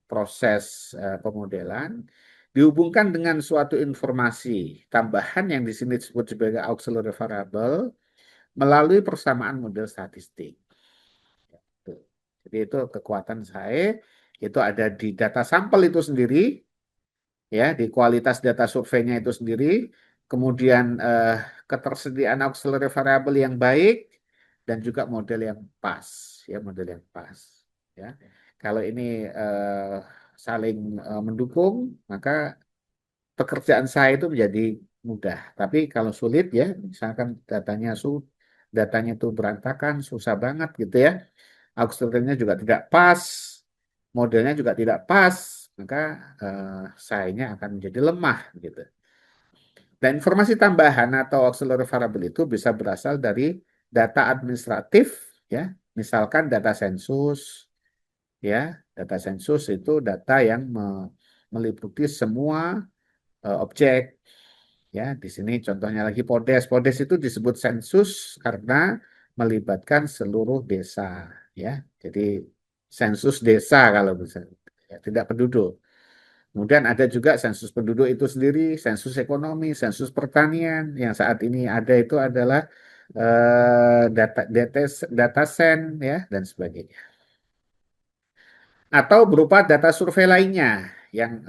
proses pemodelan, dihubungkan dengan suatu informasi tambahan yang di sini disebut sebagai auxiliary variable melalui persamaan model statistik. Tuh. Jadi itu kekuatan saya itu ada di data sampel itu sendiri, ya, di kualitas data surveinya itu sendiri, kemudian ketersediaan auxiliary variable yang baik dan juga model yang pas, ya, model yang pas, ya. Kalau ini saling mendukung, maka pekerjaan saya itu menjadi mudah. Tapi kalau sulit, ya, misalkan datanya itu berantakan, susah banget gitu ya, auxiliary-nya juga tidak pas, modelnya juga tidak pas, maka saingnya akan menjadi lemah gitu. Dan informasi tambahan atau auxiliary variable itu bisa berasal dari data administratif, ya, misalkan data sensus, ya, data sensus itu data yang meliputi semua objek, ya. Di sini contohnya lagi Podes. Podes itu disebut sensus karena melibatkan seluruh desa, ya. Jadi sensus desa kalau bisa, ya, tidak penduduk. Kemudian ada juga sensus penduduk itu sendiri, sensus ekonomi, sensus pertanian. Yang saat ini ada itu adalah data sen, ya, dan sebagainya. Atau berupa data survei lainnya yang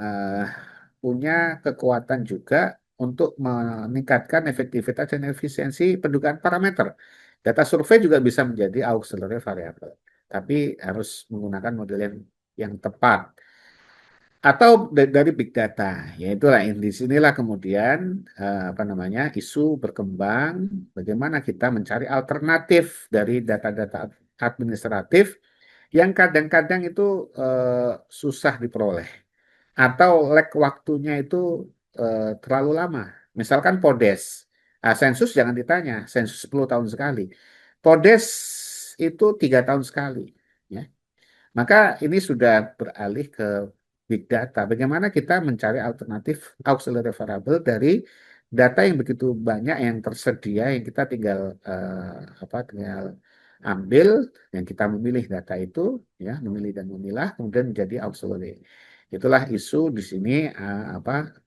punya kekuatan juga untuk meningkatkan efektivitas dan efisiensi pendugaan parameter. Data survei juga bisa menjadi auxiliary variable, tapi harus menggunakan model yang tepat. Atau dari big data, yaitulah di sinilah kemudian apa namanya isu berkembang bagaimana kita mencari alternatif dari data-data administratif yang kadang-kadang itu susah diperoleh atau lag waktunya itu terlalu lama. Misalkan Podes, sensus jangan ditanya, sensus 10 tahun sekali. Podes itu 3 tahun sekali, ya. Maka ini sudah beralih ke big data. Bagaimana kita mencari alternatif auxiliary variable dari data yang begitu banyak yang tersedia, yang kita tinggal tinggal ambil, yang kita memilih data itu, ya, memilih dan memilah, kemudian menjadi auxiliary. Itulah isu di sini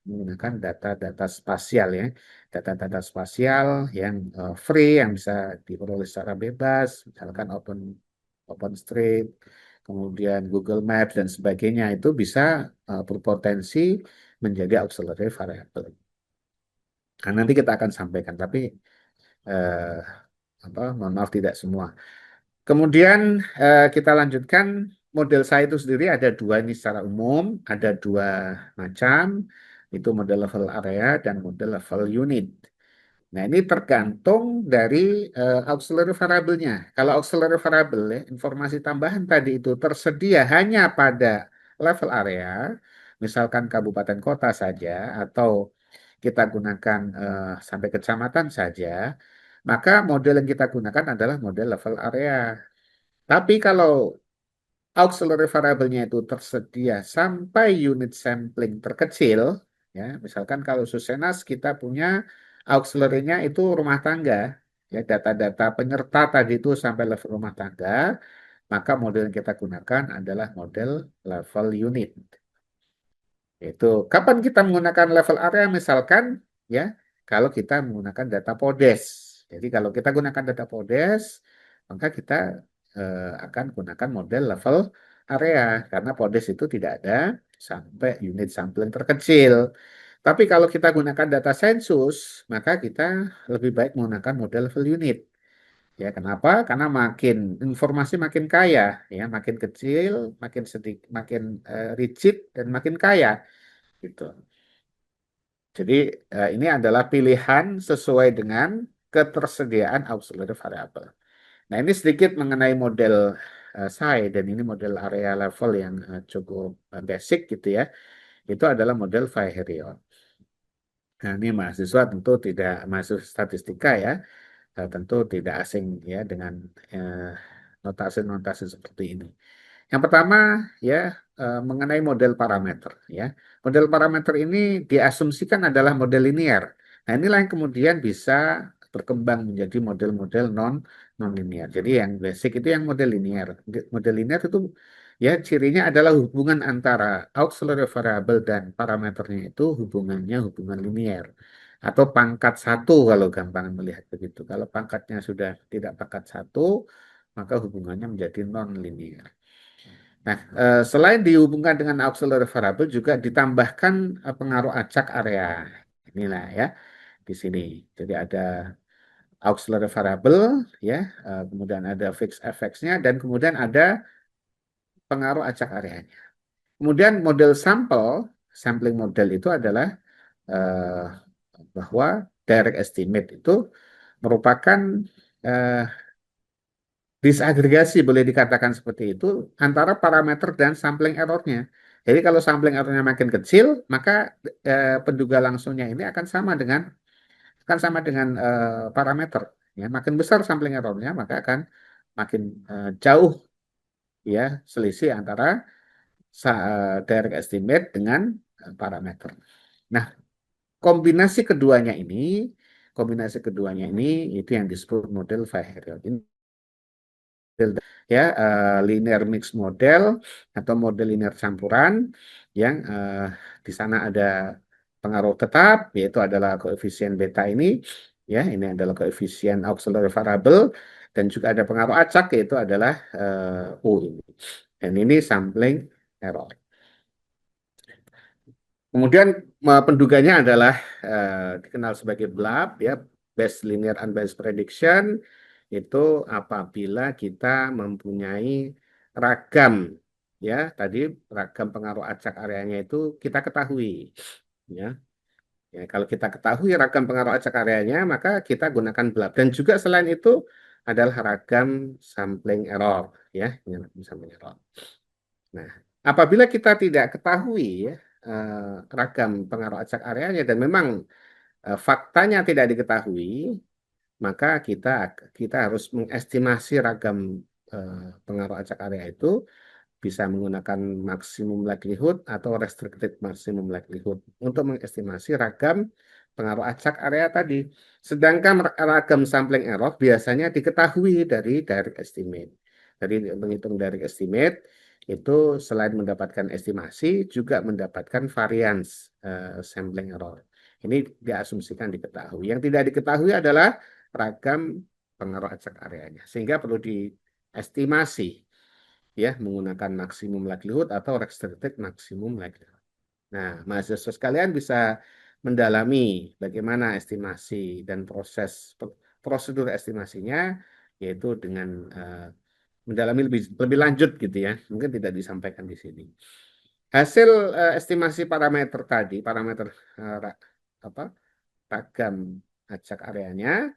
menggunakan data-data spasial, ya, data-data spasial yang free, yang bisa diperoleh secara bebas, misalkan OpenStreet, kemudian Google Maps dan sebagainya itu bisa berpotensi menjadi auxiliary variable. Nah, nanti kita akan sampaikan, tapi eh, mohon maaf tidak semua. Kemudian kita lanjutkan model saya itu sendiri ada dua ini secara umum, ada dua macam, itu model level area dan model level unit. Nah, ini tergantung dari auxiliary variable-nya. Kalau auxiliary variable, ya, informasi tambahan tadi itu tersedia hanya pada level area, misalkan kabupaten kota saja, atau kita gunakan sampai kecamatan saja, maka model yang kita gunakan adalah model level area. Tapi kalau auxiliary variable-nya itu tersedia sampai unit sampling terkecil, ya, misalkan kalau Susenas kita punya auxiliary-nya itu rumah tangga, ya, data-data penyerta tadi itu sampai level rumah tangga, maka model yang kita gunakan adalah model level unit. Itu kapan kita menggunakan level area, misalkan, ya, kalau kita menggunakan data Podes. Jadi kalau kita gunakan data Podes, maka kita akan gunakan model level area karena Podes itu tidak ada sampai unit sampling terkecil. Tapi kalau kita gunakan data sensus, maka kita lebih baik menggunakan model level unit. Ya, kenapa? Karena makin informasi makin kaya, ya, makin kecil, makin sedikit, makin rigid dan makin kaya, gitu. Jadi ini adalah pilihan sesuai dengan ketersediaan auxiliary variable. Nah, ini sedikit mengenai model SAI, dan ini model area level yang cukup basic gitu ya. Itu adalah model Fajerion. Nah, ini mahasiswa tentu tidak masuk statistika ya, tentu tidak asing ya dengan notasi-notasi seperti ini. Yang pertama, ya, mengenai model parameter, ya. Model parameter ini diasumsikan adalah model linear. Nah, inilah yang kemudian bisa berkembang menjadi model-model non linear. Jadi yang basic itu yang model linear. Model linear itu ya cirinya adalah hubungan antara auxiliary variable dan parameternya itu hubungannya hubungan linear atau pangkat satu kalau gampang melihat begitu. Kalau pangkatnya sudah tidak pangkat satu, maka hubungannya menjadi non linear. Nah, selain dihubungkan dengan auxiliary variable juga ditambahkan pengaruh acak area. Inilah ya di sini. Jadi ada auxiliary variable ya, kemudian ada fixed effects-nya dan kemudian ada pengaruh acak areanya. Kemudian model sampling model itu adalah eh, bahwa direct estimate itu merupakan eh, disagregasi, boleh dikatakan seperti itu, antara parameter dan sampling errornya. Jadi kalau sampling errornya makin kecil, maka penduga langsungnya ini akan sama dengan parameter. Ya, makin besar sampling errornya, maka akan makin jauh ya selisih antara direct estimate dengan parameter. Nah, kombinasi keduanya ini itu yang disebut model Fahrenheit. Ini ya linear mix model atau model linear campuran yang di sana ada pengaruh tetap yaitu adalah koefisien beta ini adalah koefisien auxiliary variable dan juga ada pengaruh acak yaitu adalah U ini. Dan ini sampling error. Kemudian penduganya adalah dikenal sebagai BLUB ya, Best Linear Unbiased Prediction. Itu apabila kita mempunyai ragam ya tadi ragam pengaruh acak areanya itu kita ketahui ya. Ya, kalau kita ketahui ragam pengaruh acak areanya maka kita gunakan BLUB dan juga selain itu adalah ragam sampling error ya, sampling error. Nah, apabila kita tidak ketahui ya ragam pengaruh acak areanya dan memang faktanya tidak diketahui, maka kita harus mengestimasi ragam pengaruh acak area itu bisa menggunakan maksimum likelihood atau restricted maximum likelihood untuk mengestimasi ragam pengaruh acak area tadi. Sedangkan ragam sampling error biasanya diketahui dari direct estimate. Dari menghitung direct estimate itu selain mendapatkan estimasi juga mendapatkan variance sampling error. Ini diasumsikan diketahui. Yang tidak diketahui adalah ragam pengaruh acak areanya. Sehingga perlu diestimasi ya menggunakan maksimum likelihood atau restricted maximum likelihood. Nah, mahasiswa sekalian bisa mendalami bagaimana estimasi dan prosedur estimasinya yaitu dengan mendalami lebih lanjut gitu ya. Mungkin tidak disampaikan di sini. Hasil estimasi parameter tadi, parameter ragam acak areanya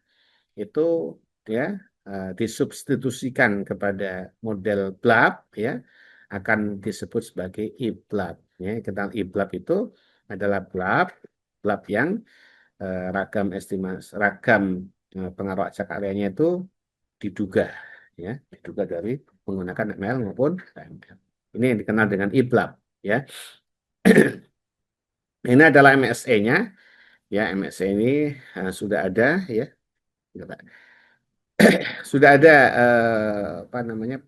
itu ya disubstitusikan kepada model BLUB ya akan disebut sebagai IBLUB ya. Kita IBLUB itu adalah BLUB yang ragam pengaruh acak areanya itu diduga dari menggunakan ML maupun AML. Ini yang dikenal dengan IBLUB ya. Ini adalah MSE-nya ya. MSE ini sudah ada ya. Sudah ada apa namanya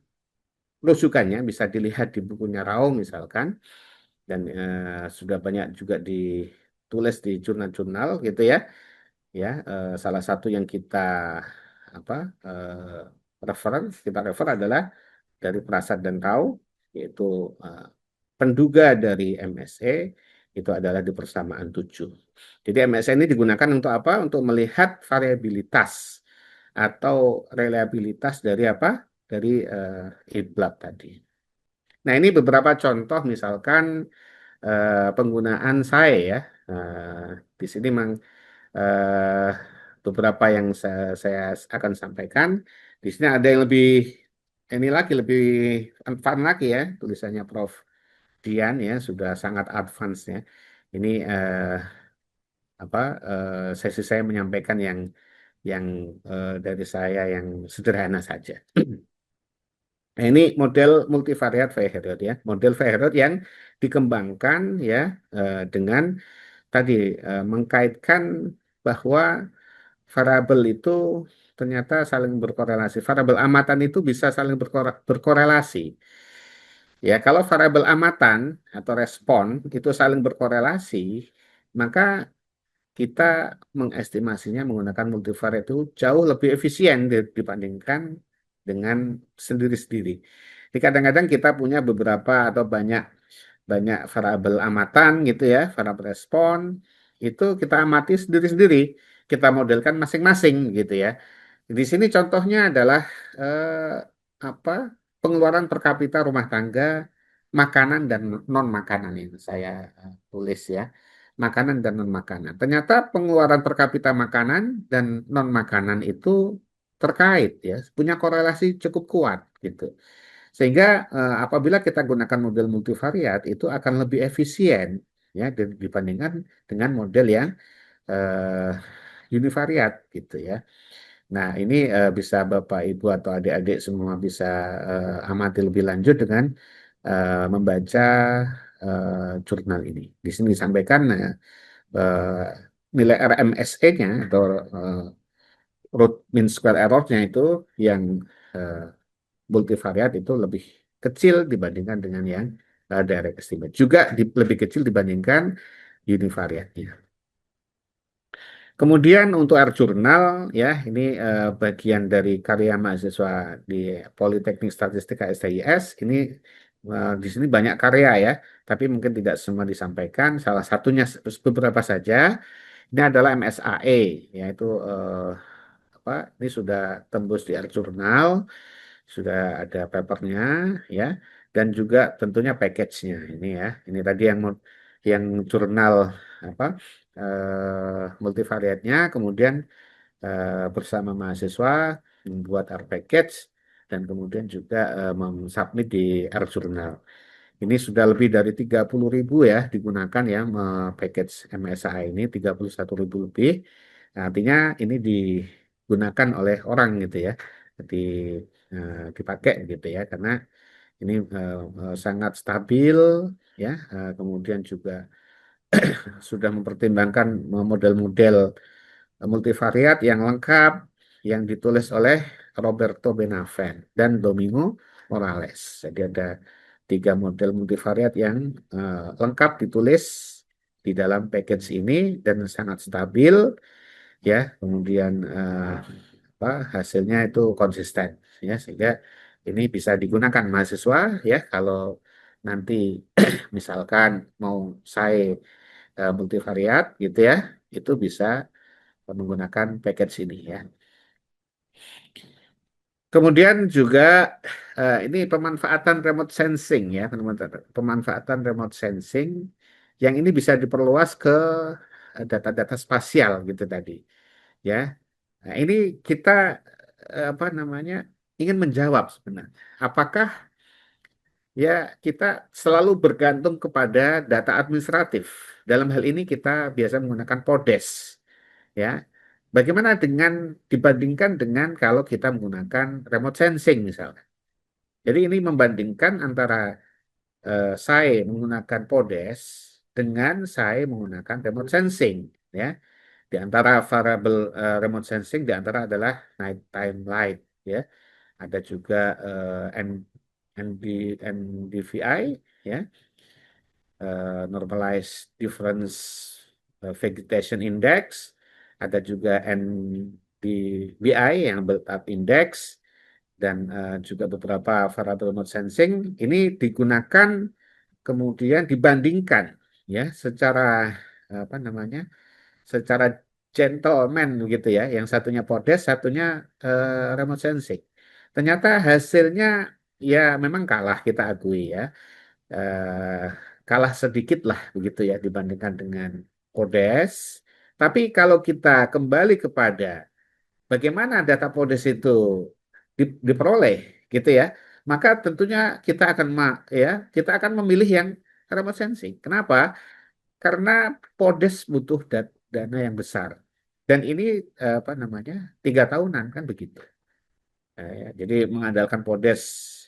rujukannya bisa dilihat di bukunya Rao misalkan dan sudah banyak juga ditulis di jurnal-jurnal gitu ya. Salah satu yang kita refer adalah dari Prasad dan Rao yaitu penduga dari MSE itu adalah di persamaan 7. Jadi MSE ini digunakan untuk apa? Untuk melihat variabilitas atau reliabilitas dari apa? Dari IBLUB tadi. Nah, ini beberapa contoh misalkan penggunaan saya ya. Di sini beberapa yang saya akan sampaikan. Di sini ada yang lebih lebih fun lagi ya tulisannya Prof. Dian ya sudah sangat advance ya. Ini sesi saya menyampaikan yang dari saya yang sederhana saja. Nah, ini model multivariat Fahrenheit ya, model Fahrenheit yang dikembangkan ya dengan tadi mengkaitkan bahwa variabel itu ternyata saling berkorelasi. Variabel amatan itu bisa saling berkorelasi. Ya, kalau variabel amatan atau respon itu saling berkorelasi, maka kita mengestimasinya menggunakan multivariat itu jauh lebih efisien dibandingkan dengan sendiri-sendiri. Jadi kadang-kadang kita punya beberapa atau banyak banyak variabel amatan gitu ya, variabel respon itu kita amati sendiri-sendiri, kita modelkan masing-masing gitu ya. Di sini contohnya adalah apa pengeluaran per kapita rumah tangga makanan dan non makanan ini saya tulis ya, makanan dan non makanan. Ternyata pengeluaran per kapita makanan dan non makanan itu terkait ya, punya korelasi cukup kuat gitu. Sehingga apabila kita gunakan model multivariat itu akan lebih efisien ya dibandingkan dengan model yang univariat gitu ya. Nah, ini bisa Bapak, Ibu, atau adik-adik semua bisa amati lebih lanjut dengan membaca jurnal ini. Di sini disampaikan eh, nilai RMSE-nya atau root mean square error-nya itu yang eh, multivariat itu lebih kecil dibandingkan dengan yang direct estimate. Juga lebih kecil dibandingkan univariatnya. Kemudian untuk R Jurnal ya ini bagian dari karya mahasiswa di Politeknik Statistika STIS. Ini di sini banyak karya ya, tapi mungkin tidak semua disampaikan. Salah satunya beberapa saja. Ini adalah MSAE, yaitu apa? Ini sudah tembus di R Jurnal, sudah ada papernya ya, dan juga tentunya package-nya ini ya. Ini tadi yang jurnal apa? Multivariatnya, kemudian bersama mahasiswa membuat R package dan kemudian juga mensubmit di R Journal. Ini sudah lebih dari 30.000 ya digunakan ya package MSA ini 31.000 lebih. Nah, artinya ini digunakan oleh orang gitu ya. Jadi dipakai gitu ya karena ini sangat stabil ya. Kemudian juga sudah mempertimbangkan model-model multivariat yang lengkap yang ditulis oleh Roberto Benavent dan Domingo Morales. Jadi ada 3 model multivariat yang lengkap ditulis di dalam package ini dan sangat stabil ya. Kemudian apa hasilnya itu konsisten ya sehingga ini bisa digunakan mahasiswa ya kalau nanti misalkan mau saya multivariat gitu ya itu bisa menggunakan package ini ya. Kemudian juga ini pemanfaatan remote sensing ya, pemanfaatan remote sensing yang ini bisa diperluas ke data-data spasial gitu tadi ya. Nah, ini kita apa namanya ingin menjawab sebenarnya, apakah ya kita selalu bergantung kepada data administratif. Dalam hal ini kita biasa menggunakan PODES ya. Bagaimana dengan dibandingkan dengan kalau kita menggunakan remote sensing misalnya. Jadi ini membandingkan antara saya menggunakan PODES dengan saya menggunakan remote sensing ya. Di antara variabel remote sensing di antara adalah nighttime light ya. Ada juga ND, NDVI ya. Normalized Difference Vegetation Index, ada juga NDVI yang built-up index, dan juga beberapa variabel remote sensing. Ini digunakan kemudian dibandingkan ya secara apa namanya, secara gentleman gitu ya. Yang satunya PODES, satunya remote sensing. Ternyata hasilnya ya memang kalah kita akui ya. eh, Kalah sedikit lah begitu ya dibandingkan dengan PODES. Tapi kalau kita kembali kepada bagaimana data PODES itu diperoleh gitu ya, maka tentunya ya kita akan memilih yang remote sensing. Kenapa? Karena PODES butuh dana yang besar. Dan ini apa namanya 3 tahunan kan begitu. Ya, jadi mengandalkan PODES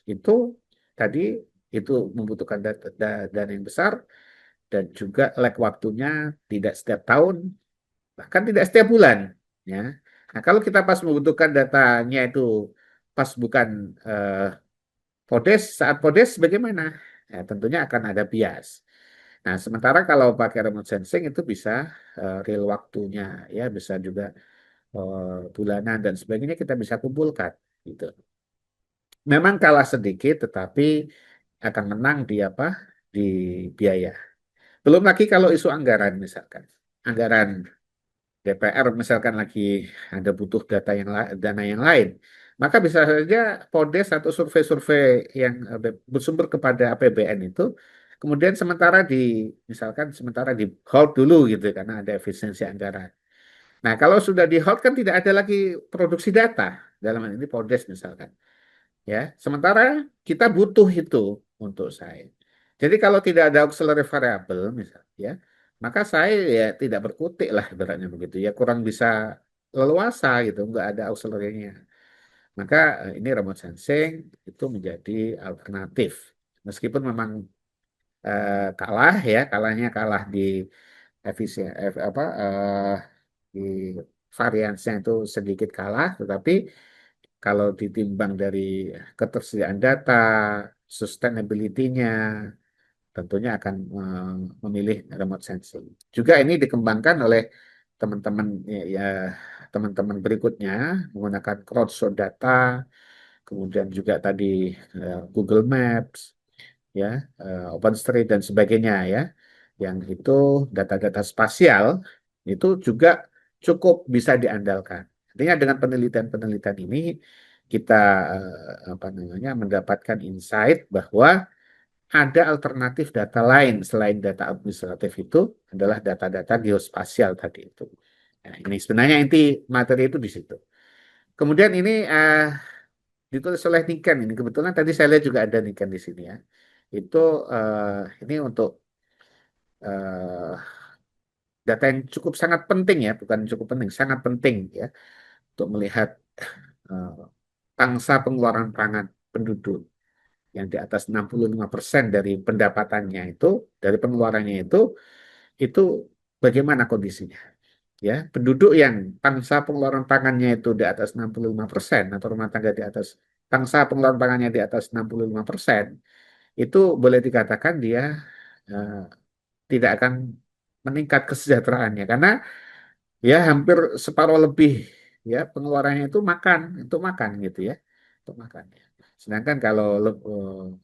itu tadi itu membutuhkan dana yang besar dan juga lag waktunya tidak setiap tahun, bahkan tidak setiap bulan, ya. Nah, kalau kita pas membutuhkan datanya itu pas bukan Podes, saat Podes bagaimana? Ya, tentunya akan ada bias. Nah, sementara kalau pakai remote sensing itu bisa real waktunya, ya bisa juga bulanan dan sebagainya kita bisa kumpulkan, gitu. Memang kalah sedikit, tetapi akan menang di apa? Di biaya. Belum lagi kalau isu anggaran misalkan, anggaran DPR misalkan lagi ada butuh dana yang lain, maka bisa saja Podes atau survei-survei yang bersumber kepada APBN itu kemudian misalkan sementara di hold dulu gitu karena ada efisiensi anggaran. Nah, kalau sudah di hold kan tidak ada lagi produksi data dalam hal ini Podes misalkan. Ya, sementara kita butuh itu untuk saya. Jadi kalau tidak ada auxiliary variable misalnya, ya, maka saya ya tidak berkutik lah ibaratnya begitu. Ya kurang bisa leluasa gitu, nggak ada auxiliary-nya. Maka ini remote sensing itu menjadi alternatif. Meskipun memang kalahnya kalah di efisien, di variansnya itu sedikit kalah, tetapi kalau ditimbang dari ketersediaan data, sustainability-nya, tentunya akan memilih remote sensing. Juga ini dikembangkan oleh teman-teman teman-teman berikutnya menggunakan crowdsourced data, kemudian juga tadi Google Maps, ya, OpenStreet dan sebagainya ya, yang itu data-data spasial itu juga cukup bisa diandalkan. Artinya dengan penelitian-penelitian ini kita apa namanya mendapatkan insight bahwa ada alternatif data lain selain data administratif itu adalah data-data geospasial tadi itu. Nah, ini sebenarnya inti materi itu di situ. Kemudian ini ditulis oleh Niken ini kebetulan tadi saya lihat juga ada Niken di sini ya. Itu ini untuk eh, data yang cukup sangat penting ya, bukan cukup penting, sangat penting ya untuk melihat eh, pangsa pengeluaran pangan penduduk yang di atas 65% dari pendapatannya itu, dari pengeluarannya itu bagaimana kondisinya? Ya, penduduk yang pangsa pengeluaran pangannya itu di atas 65% atau rumah tangga di atas pangsa pengeluaran pangannya di atas 65%, itu boleh dikatakan dia eh, tidak akan meningkat kesejahteraannya karena ya hampir separuh lebih ya pengeluarannya itu makan gitu ya, untuk makan. Sedangkan kalau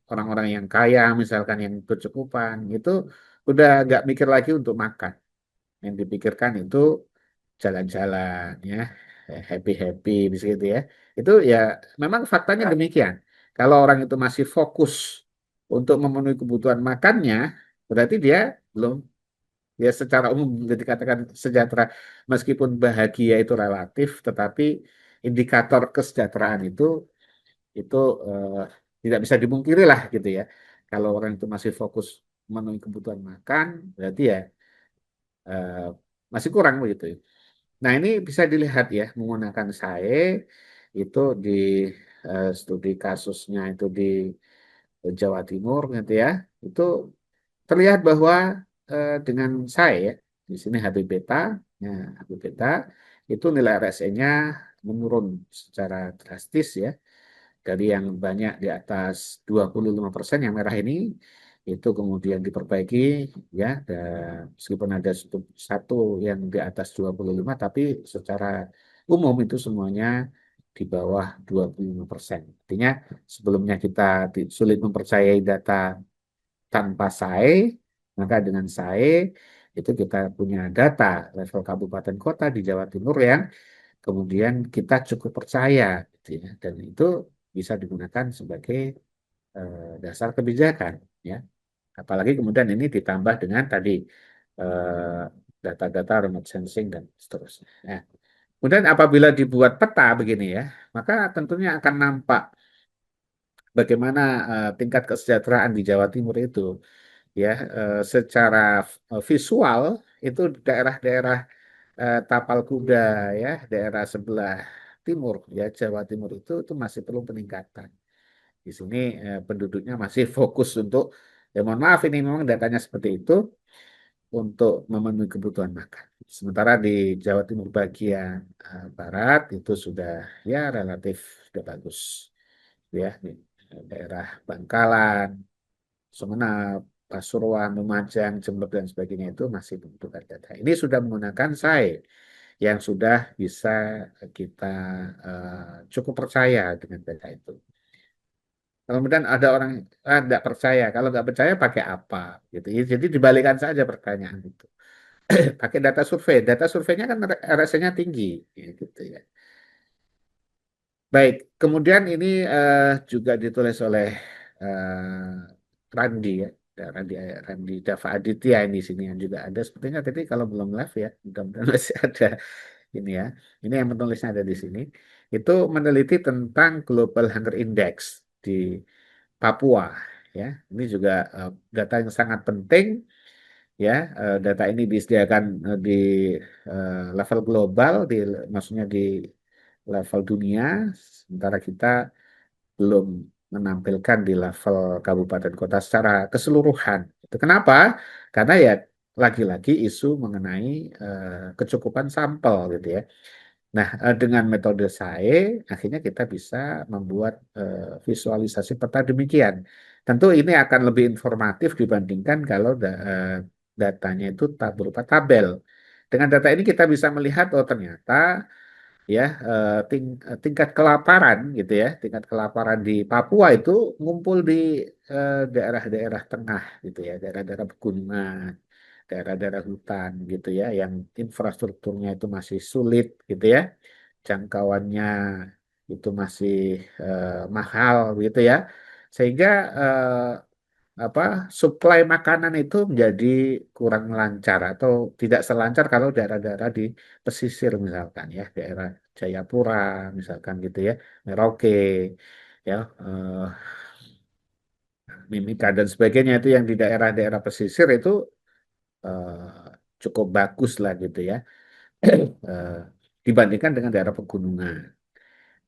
orang-orang yang kaya misalkan yang bercukupan itu udah nggak mikir lagi untuk makan, yang dipikirkan itu jalan-jalan ya, happy-happy begitu ya. Itu ya memang faktanya demikian. Kalau orang itu masih fokus untuk memenuhi kebutuhan makannya, berarti dia belum ya secara umum bisa dikatakan sejahtera. Meskipun bahagia itu relatif, tetapi indikator kesejahteraan itu eh, tidak bisa dimungkiri lah gitu ya. Kalau orang itu masih fokus memenuhi kebutuhan makan, berarti ya eh, masih kurang begitu. Nah, ini bisa dilihat ya menggunakan SAE itu di studi kasusnya itu di Jawa Timur gitu ya. Itu terlihat bahwa dengan SAE ya, di sini HB beta, ya, HB beta itu nilai RSE-nya menurun secara drastis ya dari yang banyak di atas 25% yang merah ini itu kemudian diperbaiki ya dan meskipun ada satu yang di atas 25 tapi secara umum itu semuanya di bawah 25%. Artinya sebelumnya kita sulit mempercayai data tanpa SAE, maka dengan SAE itu kita punya data level kabupaten kota di Jawa Timur yang kemudian kita cukup percaya gitu ya dan itu bisa digunakan sebagai dasar kebijakan ya apalagi kemudian ini ditambah dengan tadi eh, data-data remote sensing dan seterusnya. Nah, kemudian apabila dibuat peta begini ya maka tentunya akan nampak bagaimana tingkat kesejahteraan di Jawa Timur itu ya secara visual itu daerah-daerah Tapal Kuda ya daerah sebelah timur ya Jawa Timur itu masih perlu peningkatan. Di sini penduduknya masih fokus untuk ya mohon maaf ini memang datanya seperti itu untuk memenuhi kebutuhan makan. Sementara di Jawa Timur bagian barat itu sudah ya relatif sudah bagus, ya di daerah Bangkalan, Sumenep, Pasuruan, Lumajang, Jember dan sebagainya itu masih membutuhkan data. Ini sudah menggunakan SAE yang sudah bisa kita cukup percaya dengan data itu. Kemudian ada orang nggak percaya. Kalau nggak percaya pakai apa? Gitu. Jadi dibalikan saja pertanyaan itu. Pakai data survei. Data surveinya kan RSA-nya tinggi, gitu ya. Baik, kemudian ini juga ditulis oleh Randi ya. Randi Dava Aditya ini sini yang juga ada. Sepertinya tadi kalau belum live ya, mudah-mudahan masih ada ini ya. Ini yang penulisnya ada di sini. Itu meneliti tentang Global Hunger Index di Papua ya. Ini juga data yang sangat penting ya. Data ini disediakan di level global, maksudnya di level dunia, sementara kita belum menampilkan di level kabupaten kota secara keseluruhan. Itu kenapa? Karena ya lagi-lagi isu mengenai kecukupan sampel gitu ya. Nah, dengan metode SAE, akhirnya kita bisa membuat visualisasi peta demikian. Tentu ini akan lebih informatif dibandingkan kalau datanya itu berupa tabel. Dengan data ini kita bisa melihat, oh ternyata ya tingkat kelaparan gitu ya, tingkat kelaparan di Papua itu ngumpul di daerah-daerah tengah gitu ya, daerah-daerah pegunungan, daerah-daerah hutan gitu ya, yang infrastrukturnya itu masih sulit gitu ya, jangkauannya itu masih mahal gitu ya, sehingga apa suplai makanan itu menjadi kurang lancar atau tidak selancar kalau daerah-daerah di pesisir misalkan ya, daerah Jayapura misalkan gitu ya, Merauke ya, Mimika dan sebagainya itu yang di daerah-daerah pesisir itu cukup bagus lah gitu ya, eh, dibandingkan dengan daerah pegunungan.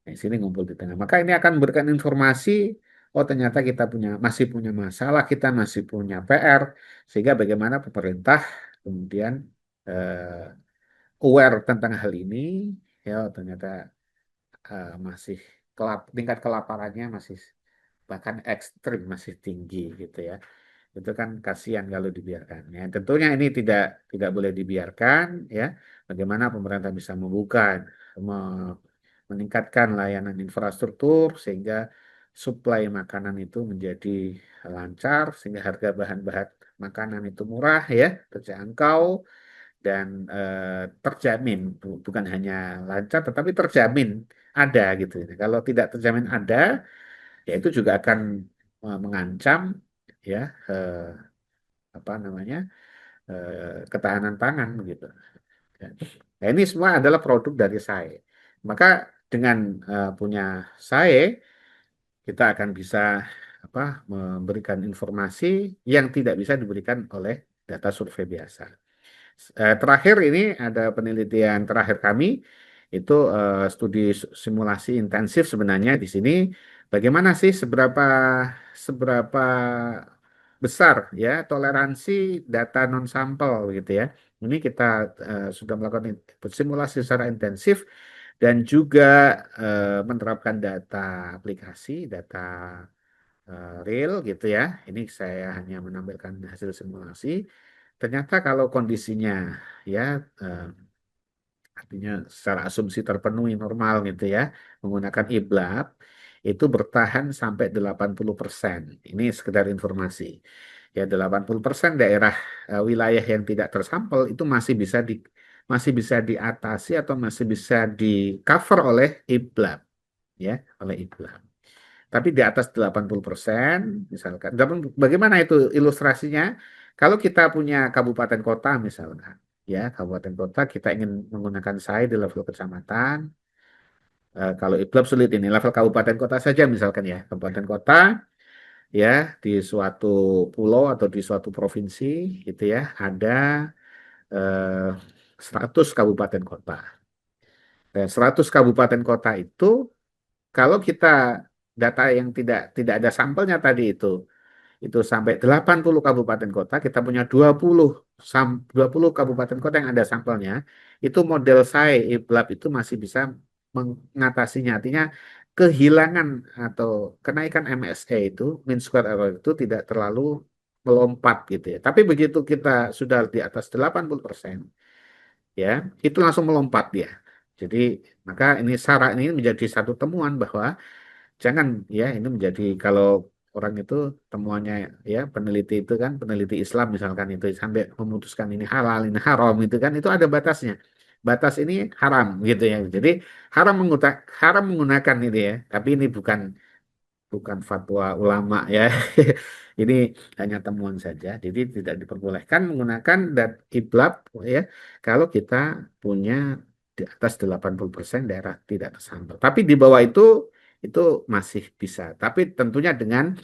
Nah, sini ngumpul di tengah. Maka ini akan memberikan informasi, oh ternyata kita masih punya masalah, kita masih punya PR, sehingga bagaimana pemerintah kemudian aware tentang hal ini, ya oh, ternyata masih tingkat kelaparannya masih bahkan ekstrim, masih tinggi gitu ya. Itu kan kasihan kalau dibiarkan. Ya, tentunya ini tidak boleh dibiarkan ya. Bagaimana pemerintah bisa membuka, meningkatkan layanan infrastruktur sehingga suplai makanan itu menjadi lancar, sehingga harga bahan-bahan makanan itu murah ya, terjangkau dan terjamin, bukan hanya lancar tetapi terjamin ada gitu. Kalau tidak terjamin ada, ya itu juga akan mengancam ya eh, apa namanya ketahanan pangan begitu. Ya. Nah, ini semua adalah produk dari SAE. Maka dengan punya SAE kita akan bisa apa memberikan informasi yang tidak bisa diberikan oleh data survei biasa. Terakhir ini ada penelitian terakhir kami itu studi simulasi intensif sebenarnya di sini bagaimana sih seberapa seberapa besar ya toleransi data non sampel gitu ya. Ini kita sudah melakukan simulasi secara intensif dan juga menerapkan data aplikasi, data real gitu ya. Ini saya hanya menampilkan hasil simulasi. Ternyata kalau kondisinya ya artinya secara asumsi terpenuhi normal gitu ya, menggunakan IBLAB itu bertahan sampai 80%. Ini sekedar informasi. Ya 80% daerah wilayah yang tidak tersampel itu masih bisa diatasi atau masih bisa di cover oleh IBLAB ya, oleh IBLAB. Tapi di atas 80%, misalkan. Bagaimana itu ilustrasinya? Kalau kita punya kabupaten kota misalkan, ya kabupaten kota kita ingin menggunakan SAE di level kecamatan. Kalau IPLAB sulit ini level kabupaten kota saja misalkan ya, kabupaten kota ya di suatu pulau atau di suatu provinsi gitu ya ada 100 kabupaten kota. Dan 100 kabupaten kota itu kalau kita data yang tidak ada sampelnya tadi itu sampai 80 kabupaten kota, kita punya 20 kabupaten kota yang ada sampelnya, itu model SAE IBLAB itu masih bisa mengatasinya. Artinya kehilangan atau kenaikan MSE itu, mean square error itu tidak terlalu melompat gitu ya. Tapi begitu kita sudah di atas 80%, ya, itu langsung melompat dia. Jadi maka ini saran ini menjadi satu temuan bahwa jangan, ya, ini menjadi kalau orang itu temuannya, ya, peneliti itu kan peneliti Islam misalkan itu sampai memutuskan ini halal ini haram itu kan itu ada batasnya. Batas ini haram gitu ya. Jadi haram menggunakan ini ya. Tapi ini bukan bukan fatwa ulama ya. Ini hanya temuan saja. Jadi tidak diperbolehkan menggunakan dat iblab ya kalau kita punya di atas 80% daerah tidak tersambar. Tapi di bawah itu masih bisa. Tapi tentunya dengan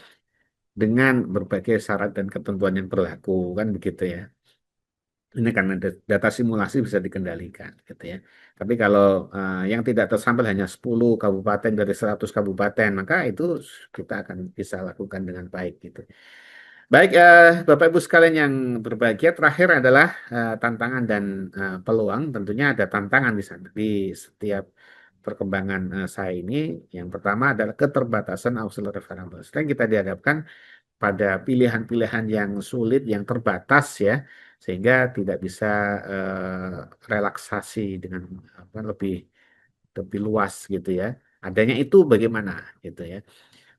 berbagai syarat dan ketentuan yang berlaku kan begitu ya. Ini karena data simulasi bisa dikendalikan gitu ya. Tapi kalau yang tidak tersampel hanya 10 kabupaten dari 100 kabupaten, maka itu kita akan bisa lakukan dengan baik gitu. Baik, Bapak Ibu sekalian yang berbahagia, terakhir adalah tantangan dan peluang. Tentunya ada tantangan di sana di setiap perkembangan saya ini. Yang pertama adalah keterbatasan auxiliary variables. Dan kita dihadapkan pada pilihan-pilihan yang sulit, yang terbatas ya, sehingga tidak bisa relaksasi dengan apa, lebih luas gitu ya. Adanya itu bagaimana gitu ya.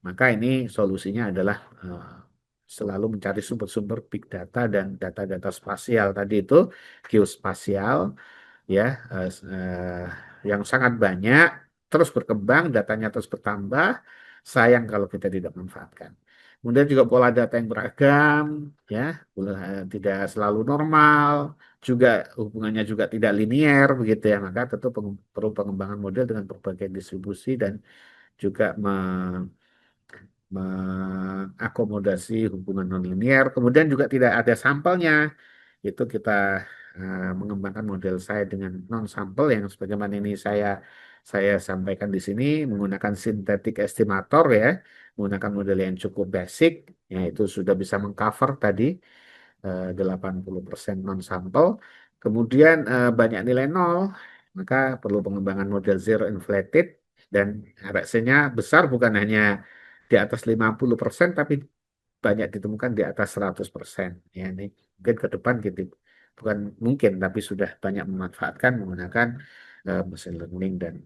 Maka ini solusinya adalah selalu mencari sumber-sumber big data dan data-data spasial tadi itu geospasial ya, yang sangat banyak, terus berkembang, datanya terus bertambah. Sayang kalau kita tidak manfaatkan. Kemudian juga pola data yang beragam, ya, tidak selalu normal, juga hubungannya juga tidak linier begitu ya. Maka tentu perlu pengembangan model dengan berbagai distribusi dan juga mengakomodasi hubungan nonlinier. Kemudian juga tidak ada sampelnya. Itu kita mengembangkan model saya dengan non sampel yang sebagaimana ini saya sampaikan di sini menggunakan sintetik estimator ya, menggunakan model yang cukup basic, ya itu sudah bisa mengcover tadi 80% non sampel. Kemudian banyak nilai nol, maka perlu pengembangan model zero inflated dan RSC-nya besar bukan hanya di atas 50% tapi banyak ditemukan di atas 100%. Ya, ini mungkin ke depan gitu. Bukan mungkin, tapi sudah banyak memanfaatkan menggunakan machine learning dan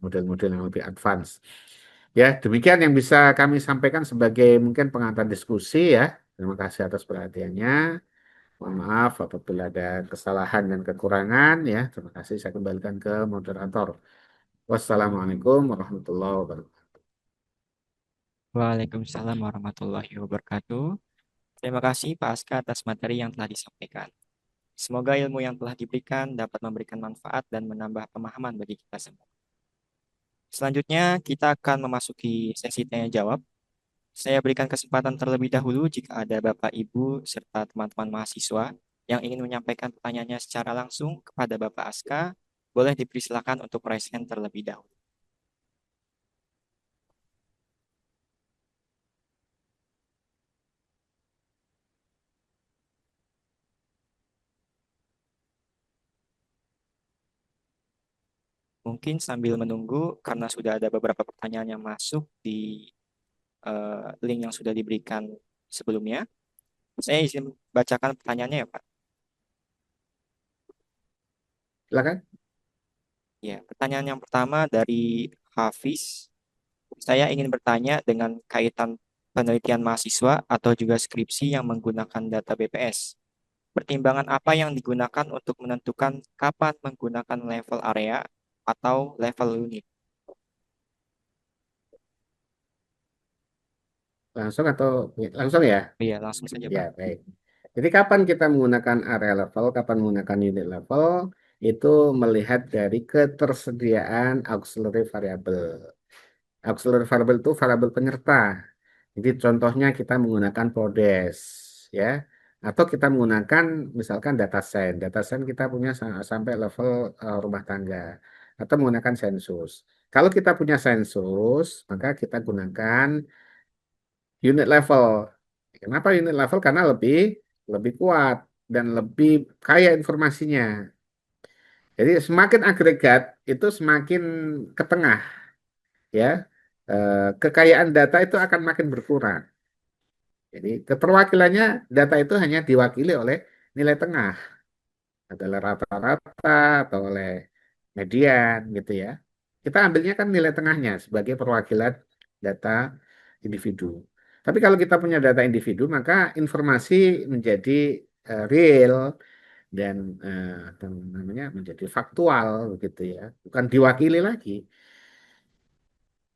model-model yang lebih advance. Ya, demikian yang bisa kami sampaikan sebagai mungkin pengantar diskusi ya. Terima kasih atas perhatiannya. Mohon maaf apabila ada kesalahan dan kekurangan ya. Terima kasih, saya kembalikan ke moderator. Wassalamualaikum warahmatullahi wabarakatuh. Waalaikumsalam warahmatullahi wabarakatuh. Terima kasih Pak Aska atas materi yang telah disampaikan. Semoga ilmu yang telah diberikan dapat memberikan manfaat dan menambah pemahaman bagi kita semua. Selanjutnya, kita akan memasuki sesi tanya jawab. Saya berikan kesempatan terlebih dahulu jika ada Bapak, Ibu, serta teman-teman mahasiswa yang ingin menyampaikan pertanyaannya secara langsung kepada Bapak Aska, boleh dipersilakan untuk raise hand terlebih dahulu. Mungkin sambil menunggu, karena sudah ada beberapa pertanyaan yang masuk di link yang sudah diberikan sebelumnya, saya izin bacakan pertanyaannya ya Pak. Silakan. Ya, pertanyaan yang pertama dari Hafiz. Saya ingin bertanya dengan kaitan penelitian mahasiswa atau juga skripsi yang menggunakan data BPS. Pertimbangan apa yang digunakan untuk menentukan kapan menggunakan level area atau level unit? Langsung atau langsung ya? Iya, langsung saja Ya, Pak. baik. Jadi kapan kita menggunakan area level, kapan menggunakan unit level, itu melihat dari ketersediaan auxiliary variable. Auxiliary variable itu variabel penyerta. Jadi contohnya kita menggunakan PODES, ya, atau kita menggunakan misalkan dataset. Dataset kita punya sampai level rumah tangga, atau menggunakan sensus. Kalau kita punya sensus, maka kita gunakan unit level. Kenapa unit level? Karena lebih lebih kuat dan lebih kaya informasinya. Jadi semakin agregat itu semakin ke tengah, ya. Kekayaan data itu akan makin berkurang. Jadi keterwakilannya data itu hanya diwakili oleh nilai tengah, adalah rata-rata atau oleh median gitu ya. Kita ambilnya kan nilai tengahnya sebagai perwakilan data individu. Tapi kalau kita punya data individu, maka informasi menjadi real dan namanya menjadi faktual gitu ya, bukan diwakili lagi.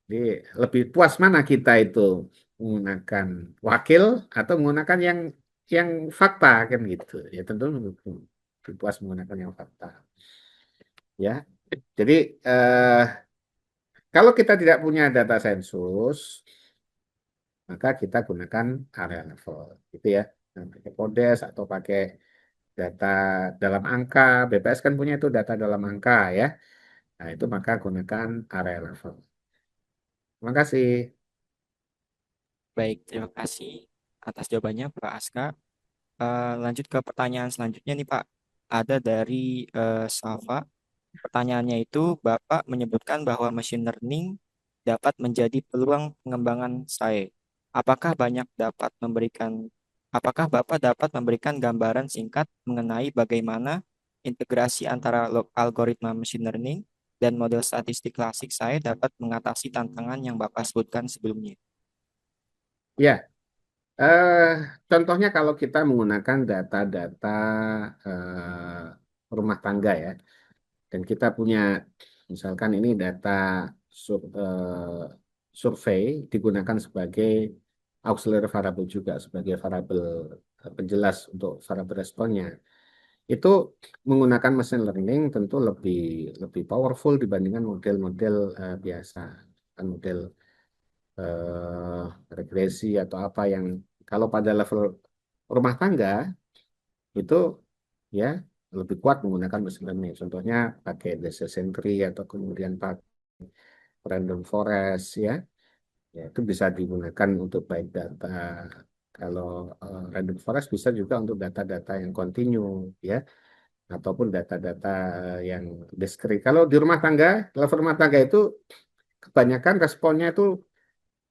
Jadi lebih puas mana kita itu menggunakan wakil atau menggunakan yang fakta kan gitu. Ya tentu lebih puas menggunakan yang fakta. Ya, jadi eh, kalau kita tidak punya data sensus, maka kita gunakan area level, gitu ya. Nah, pakai Podes atau pakai data dalam angka, BPS kan punya itu data dalam angka ya. Nah, itu maka gunakan area level. Terima kasih. Baik, terima kasih atas jawabannya Pak Aska. Lanjut ke pertanyaan selanjutnya nih Pak. Ada dari Safa. Pertanyaannya itu, Bapak menyebutkan bahwa machine learning dapat menjadi peluang pengembangan SAE. Apakah banyak dapat memberikan, apakah Bapak dapat memberikan gambaran singkat mengenai bagaimana integrasi antara algoritma machine learning dan model statistik klasik SAE dapat mengatasi tantangan yang Bapak sebutkan sebelumnya? Ya, eh, contohnya kalau kita menggunakan data-data rumah tangga ya, dan kita punya misalkan ini data survei digunakan sebagai auxiliary variable juga sebagai variabel penjelas untuk variabel responnya. Itu menggunakan machine learning tentu lebih lebih powerful dibandingkan model-model biasa, kan model eh, regresi atau apa yang kalau pada level rumah tangga itu ya lebih kuat menggunakan mesin learning. Contohnya pakai decision tree atau kemudian pakai random forest ya. Ya itu bisa digunakan untuk baik data kalau random forest bisa juga untuk data-data yang kontinu ya ataupun data-data yang discrete. Kalau di rumah tangga, level rumah tangga itu kebanyakan responnya itu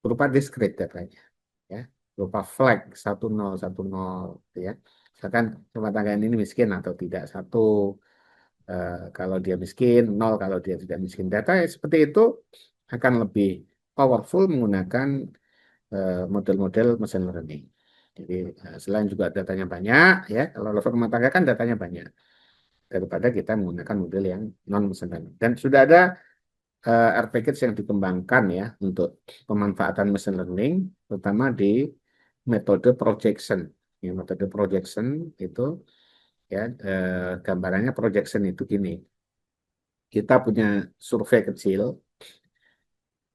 berupa discrete datanya ya berupa flag 1010 gitu ya misalkan rumah tangga ini miskin atau tidak satu kalau dia miskin nol kalau dia tidak miskin data seperti itu akan lebih powerful menggunakan model-model machine learning jadi selain juga datanya banyak ya kalau level rumah tangga kan datanya banyak daripada kita menggunakan model yang non machine learning dan sudah ada R package yang dikembangkan ya untuk pemanfaatan machine learning, terutama di metode projection. Ya, metode projection itu ya gambarannya projection itu gini. Kita punya survei kecil,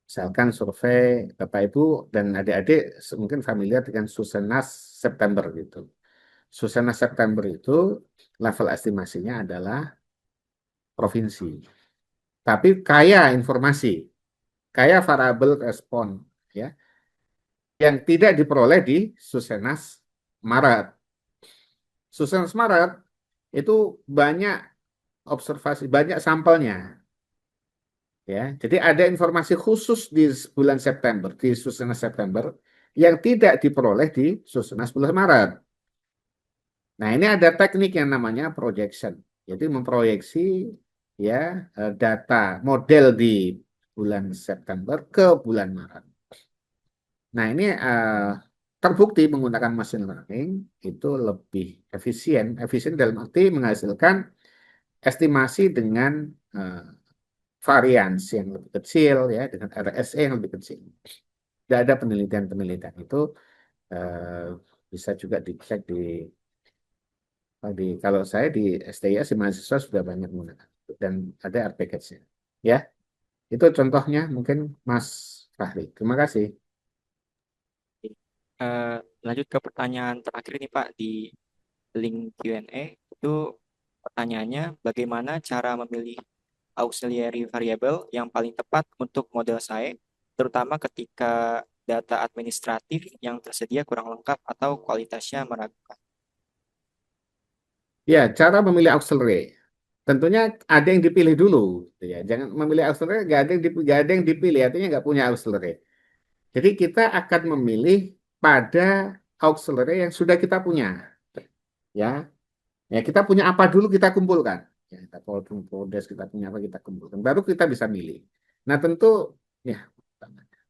misalkan survei Bapak Ibu dan adik-adik mungkin familiar dengan Susenas September gitu. Susenas September itu level estimasinya adalah provinsi. Tapi kaya informasi, kaya variabel respon, ya yang tidak diperoleh di Susenas Maret. Susenas Maret itu banyak observasi, banyak sampelnya. Ya, jadi ada informasi khusus di bulan September, di Susenas September, yang tidak diperoleh di Susenas bulan Maret. Nah, ini ada teknik yang namanya projection. Jadi memproyeksi ya data model di bulan September ke bulan Maret. Nah, ini terbukti menggunakan machine learning itu lebih efisien. Efisien dalam arti menghasilkan estimasi dengan eh, varians yang lebih kecil, ya, dengan RSE yang lebih kecil. Tidak ada penelitian-penelitian itu eh, bisa juga dicek di kalau saya di STIA si mahasiswa sudah banyak menggunakan dan ada R package-nya. Ya, itu contohnya mungkin Mas Fahri. Terima kasih. Eh, Lanjut ke pertanyaan terakhir nih Pak di link Q&A. Itu pertanyaannya, bagaimana cara memilih auxiliary variable yang paling tepat untuk model SAE, terutama ketika data administratif yang tersedia kurang lengkap atau kualitasnya meragukan. Ya, cara memilih auxiliary. Tentunya ada yang dipilih dulu, gitu ya. Jangan memilih auxiliary, nggak ada yang dipilih, artinya nggak punya auxiliary. Jadi kita akan memilih pada auxiliary yang sudah kita punya, ya. Ya, kita punya apa dulu kita kumpulkan. Ya, kita Poldes, kita punya apa kita kumpulkan. Baru kita bisa milih. Nah, ya,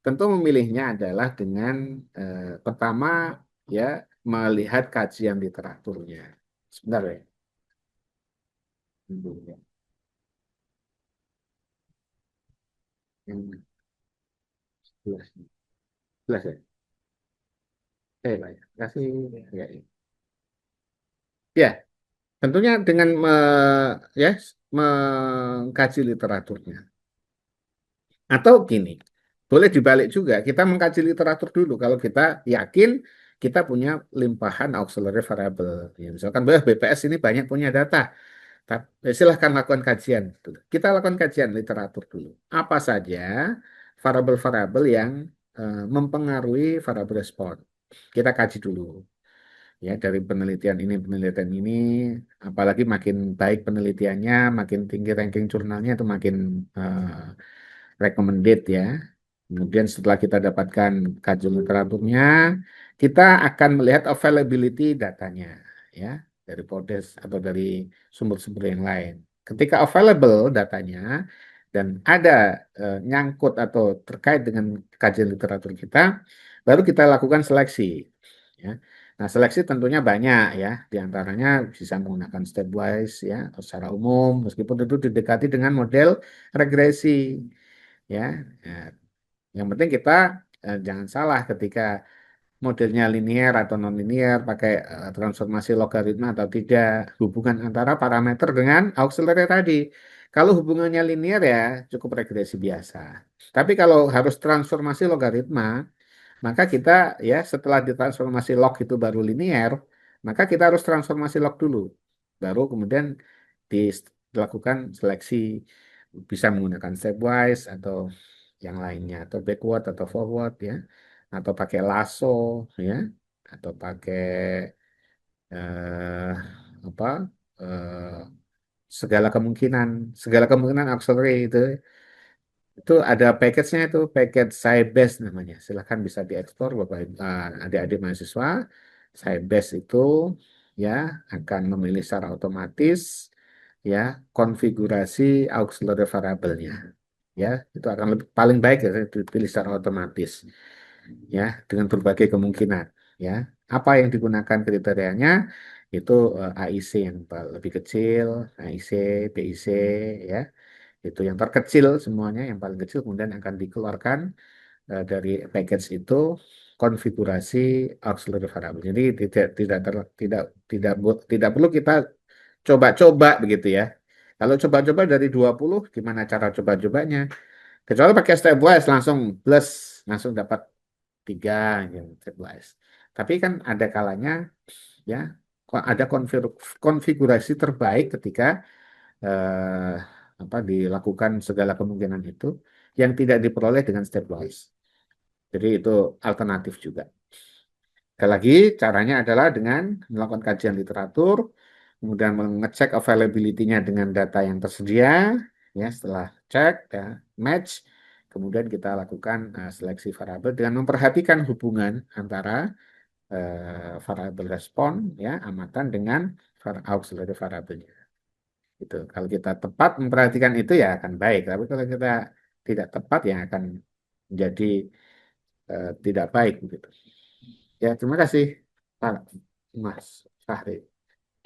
tentu memilihnya adalah dengan pertama ya melihat kajian literaturnya. Sebentar ya. Tunggu ya. Yang 11, 11 ya. Pak ya. Kasih ya. Ya, tentunya dengan ya mengkaji literaturnya. Atau gini, boleh dibalik juga, kita mengkaji literatur dulu kalau kita yakin kita punya limpahan auxiliary variable. Ya, misalkan BPS ini banyak punya data, silahkan lakukan kajian dulu. Kita lakukan kajian literatur dulu. Apa saja variabel-variabel yang mempengaruhi variabel respon. Kita kaji dulu. Ya, dari penelitian ini, apalagi makin baik penelitiannya, makin tinggi ranking jurnalnya itu makin recommended ya. Kemudian setelah kita dapatkan kajian literaturnya, kita akan melihat availability datanya ya dari Poldes atau dari sumber-sumber yang lain. Ketika available datanya dan ada nyangkut atau terkait dengan kajian literatur kita, baru kita lakukan seleksi ya. Nah, seleksi tentunya banyak ya, di antaranya bisa menggunakan stepwise ya atau secara umum meskipun itu didekati dengan model regresi ya. Nah, yang penting kita jangan salah ketika modelnya linear atau non-linear, pakai transformasi logaritma atau tidak, hubungan antara parameter dengan auxiliary tadi. Kalau hubungannya linear ya cukup regresi biasa. Tapi kalau harus transformasi logaritma, maka kita ya setelah ditransformasi log itu baru linear, maka kita harus transformasi log dulu. Baru kemudian dilakukan seleksi bisa menggunakan stepwise atau yang lainnya atau backward atau forward ya atau pakai lasso ya atau pakai eh, apa eh, segala kemungkinan auxiliary itu ada package-nya itu package Sybase namanya. Silahkan bisa diekspor Bapak adik-adik mahasiswa. Sybase itu ya akan memilih secara otomatis ya konfigurasi auxiliary variable-nya. Ya, itu akan paling baik ya dipilih secara otomatis ya dengan berbagai kemungkinan ya. Apa yang digunakan kriterianya itu AIC yang lebih kecil, AIC, BIC ya. Itu yang terkecil semuanya, yang paling kecil kemudian akan dikeluarkan dari package itu konfigurasi auxiliary variable. Jadi tidak perlu kita coba-coba begitu ya. Kalau coba-coba dari 20 gimana cara coba-cobanya? Kecuali pakai stepwise langsung dapat 3 yang stepwise. Tapi kan ada kalanya ya kok ada konfigurasi terbaik ketika eh, dilakukan segala kemungkinan itu yang tidak diperoleh dengan stepwise. Jadi itu alternatif juga. Sekali lagi, caranya adalah dengan melakukan kajian literatur, kemudian mengecek availability-nya dengan data yang tersedia, ya setelah cek, ya, match, kemudian kita lakukan seleksi variabel dengan memperhatikan hubungan antara variabel respon, ya amatan dengan auxiliary variabelnya. Itu kalau kita tepat memperhatikan itu ya akan baik, tapi kalau kita tidak tepat ya akan menjadi tidak baik gitu. Ya, terima kasih Pak Mas Fahri.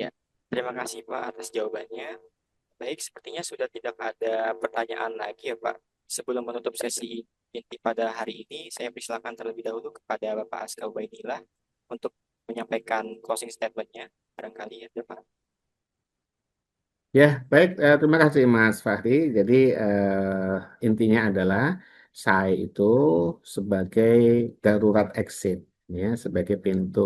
Ya, terima kasih Pak atas jawabannya. Baik, sepertinya sudah tidak ada pertanyaan lagi ya Pak. Sebelum menutup sesi inti pada hari ini, saya persilakan terlebih dahulu kepada Bapak Aska Ubaidillah untuk menyampaikan closing statement-nya. Barangkali ya Pak. Ya, baik. Terima kasih Mas Fahri. Jadi intinya adalah saya itu sebagai darurat exit, ya, sebagai pintu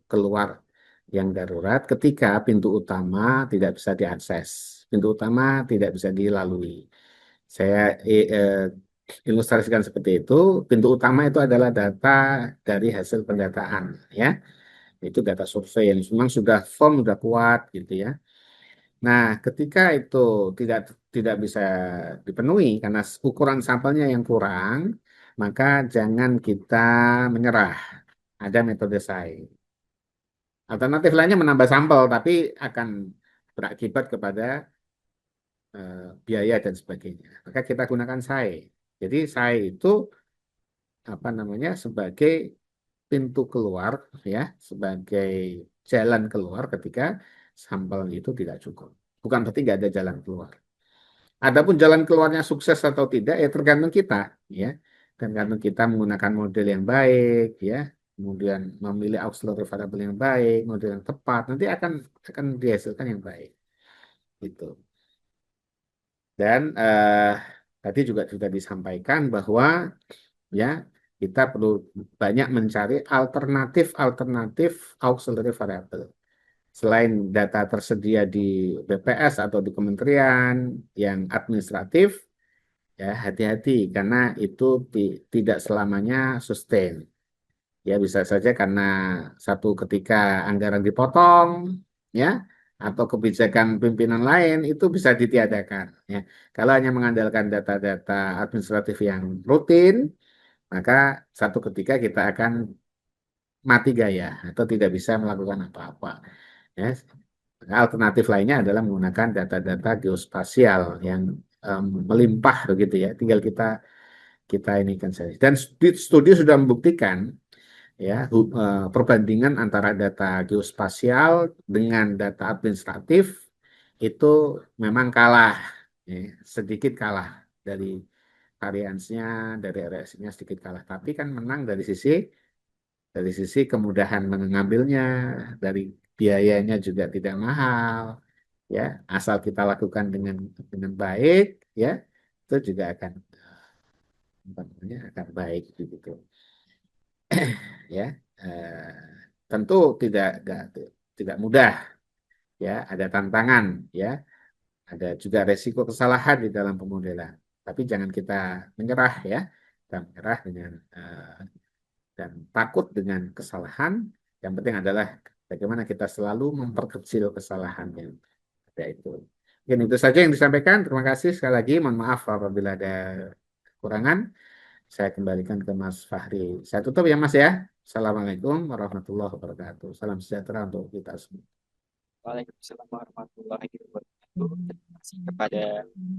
keluar yang darurat ketika pintu utama tidak bisa diakses, pintu utama tidak bisa dilalui. Saya ilustrasikan seperti itu. Pintu utama itu adalah data dari hasil pendataan, ya. Itu data survei yang memang sudah firm, sudah kuat, gitu ya. Nah, ketika itu tidak tidak bisa dipenuhi karena ukuran sampelnya yang kurang, maka jangan kita menyerah. Ada metode SAI. Alternatif lainnya menambah sampel, tapi akan berakibat kepada biaya dan sebagainya. Maka kita gunakan SAI. Jadi SAI itu apa namanya sebagai pintu keluar, ya, sebagai jalan keluar ketika sampel itu tidak cukup. Bukan berarti nggak ada jalan keluar. Adapun jalan keluarnya sukses atau tidak ya tergantung kita, ya. Tergantung kita menggunakan model yang baik, ya. Kemudian memilih auxiliary variable yang baik, model yang tepat, nanti akan dihasilkan yang baik. Gitu. Dan tadi juga sudah disampaikan bahwa ya kita perlu banyak mencari alternatif auxiliary variable. Selain data tersedia di BPS atau di kementerian yang administratif, ya hati-hati karena itu tidak selamanya sustain. Ya bisa saja karena satu ketika anggaran dipotong, ya, atau kebijakan pimpinan lain itu bisa ditiadakan. Ya, kalau hanya mengandalkan data-data administratif yang rutin, maka satu ketika kita akan mati gaya atau tidak bisa melakukan apa-apa. Ya, alternatif lainnya adalah menggunakan data-data geospasial yang melimpah begitu ya. Tinggal kita kita ini kan saja. Dan studi sudah membuktikan ya perbandingan antara data geospasial dengan data administratif itu memang kalah, ya, sedikit kalah dari variansnya, dari RS-nya sedikit kalah. Tapi kan menang dari sisi kemudahan mengambilnya, dari biayanya juga tidak mahal, ya asal kita lakukan dengan baik, ya itu juga akan apa namanya akan baik gitu. Ya tentu tidak mudah, ya ada tantangan, ya ada juga resiko kesalahan di dalam pemodelan, tapi jangan kita menyerah, ya kita menyerah dan takut dengan kesalahan. Yang penting adalah bagaimana kita selalu memperkecil kesalahan yang ada itu. Mungkin itu saja yang disampaikan. Terima kasih sekali lagi. Mohon maaf apabila ada kekurangan. Saya kembalikan ke Mas Fahri. Saya tutup ya Mas ya. Assalamualaikum warahmatullahi wabarakatuh. Salam sejahtera untuk kita semua. Waalaikumsalam warahmatullahi wabarakatuh. Terima kasih kepada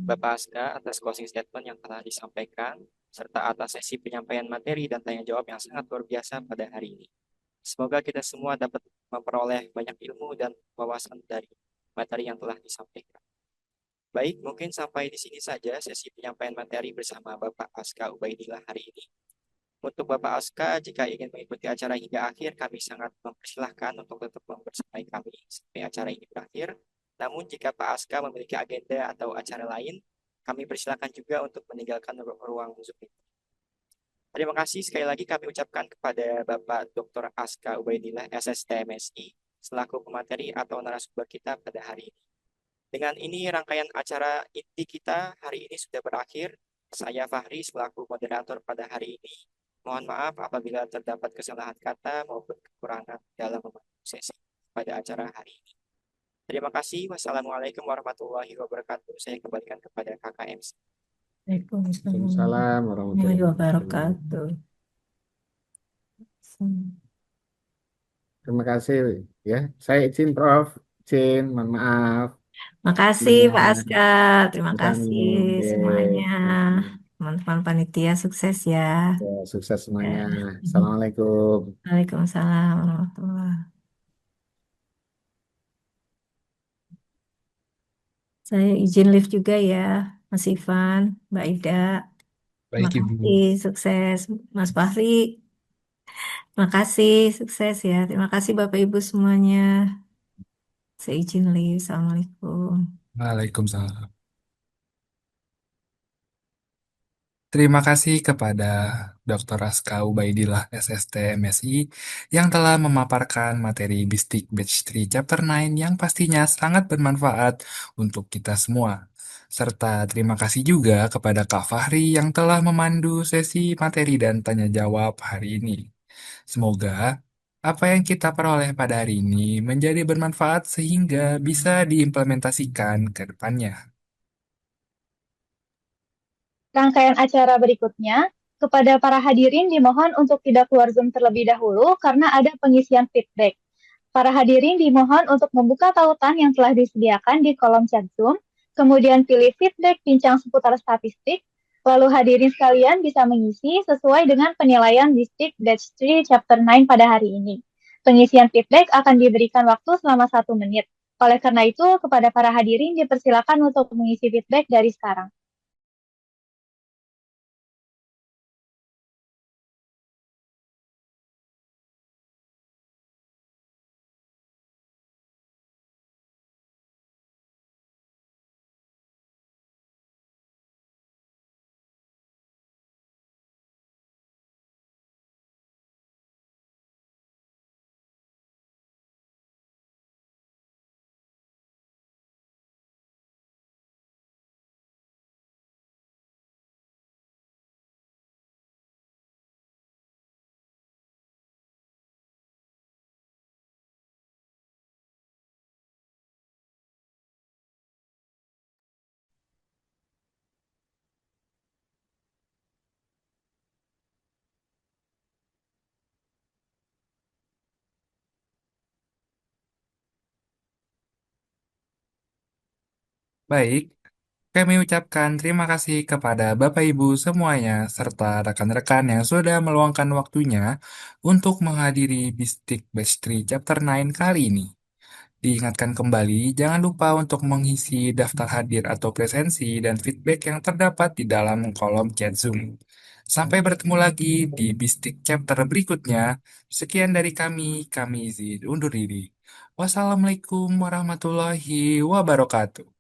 Bapak Aska atas closing statement yang telah disampaikan, serta atas sesi penyampaian materi dan tanya jawab yang sangat luar biasa pada hari ini. Semoga kita semua dapat memperoleh banyak ilmu dan wawasan dari materi yang telah disampaikan. Baik, mungkin sampai di sini saja sesi penyampaian materi bersama Bapak Aska Ubaidillah hari ini. Untuk Bapak Aska, jika ingin mengikuti acara hingga akhir, kami sangat mempersilahkan untuk tetap membersamai kami sampai acara ini berakhir. Namun jika Pak Aska memiliki agenda atau acara lain, kami persilahkan juga untuk meninggalkan ruang Zoom ini. Terima kasih sekali lagi kami ucapkan kepada Bapak Dr. Aska Ubaidillah, SSTMSI, selaku pemateri atau narasumber kita pada hari ini. Dengan ini rangkaian acara inti kita hari ini sudah berakhir. Saya Fahri selaku moderator pada hari ini. Mohon maaf apabila terdapat kesalahan kata maupun kekurangan dalam memandu sesi pada acara hari ini. Terima kasih. Wassalamualaikum warahmatullahi wabarakatuh. Saya kembalikan kepada Kakak MC. Waalaikumsalam Waalaikumsalam warahmatullahi warahmatullahi wabarakatuh. wabarakatuh. Terima kasih ya. Saya izin Prof. Izin, mohon maaf. Makasih Ya, Pak Aska, terima kami kasih oke. semuanya. Teman-teman panitia sukses ya. Ya, sukses semuanya. Ya. Assalamualaikum. Waalaikumsalam warahmatullahi. Saya izin live juga ya, Mas Ivan, Mbak Ida. Terima Baik, Ibu. kasih, sukses Mas Fahri. Terima kasih, sukses ya. Terima kasih Bapak Ibu semuanya. Saya izin live. Assalamualaikum. Waalaikumsalam. Terima kasih kepada Dr. Raska Ubaidillah SST MSI yang telah memaparkan materi Bistik Batch 3 Chapter 9 yang pastinya sangat bermanfaat untuk kita semua. Serta terima kasih juga kepada Kak Fahri yang telah memandu sesi materi dan tanya jawab hari ini. Semoga apa yang kita peroleh pada hari ini menjadi bermanfaat sehingga bisa diimplementasikan ke depannya. Rangkaian acara berikutnya, kepada para hadirin dimohon untuk tidak keluar Zoom terlebih dahulu karena ada pengisian feedback. Para hadirin dimohon untuk membuka tautan yang telah disediakan di kolom chat Zoom, kemudian pilih feedback bincang seputar statistik, lalu hadirin sekalian bisa mengisi sesuai dengan penilaian Bistik Batch 3 Chapter 9 pada hari ini. Pengisian feedback akan diberikan waktu selama 1 menit. Oleh karena itu, kepada para hadirin dipersilakan untuk mengisi feedback dari sekarang. Baik, kami ucapkan terima kasih kepada Bapak Ibu semuanya serta rekan-rekan yang sudah meluangkan waktunya untuk menghadiri Bistik Batch 3 Chapter 9 kali ini. Diingatkan kembali, jangan lupa untuk mengisi daftar hadir atau presensi dan feedback yang terdapat di dalam kolom chat Zoom. Sampai bertemu lagi di Bistik Chapter berikutnya. Sekian dari kami izin undur diri. Wassalamualaikum warahmatullahi wabarakatuh.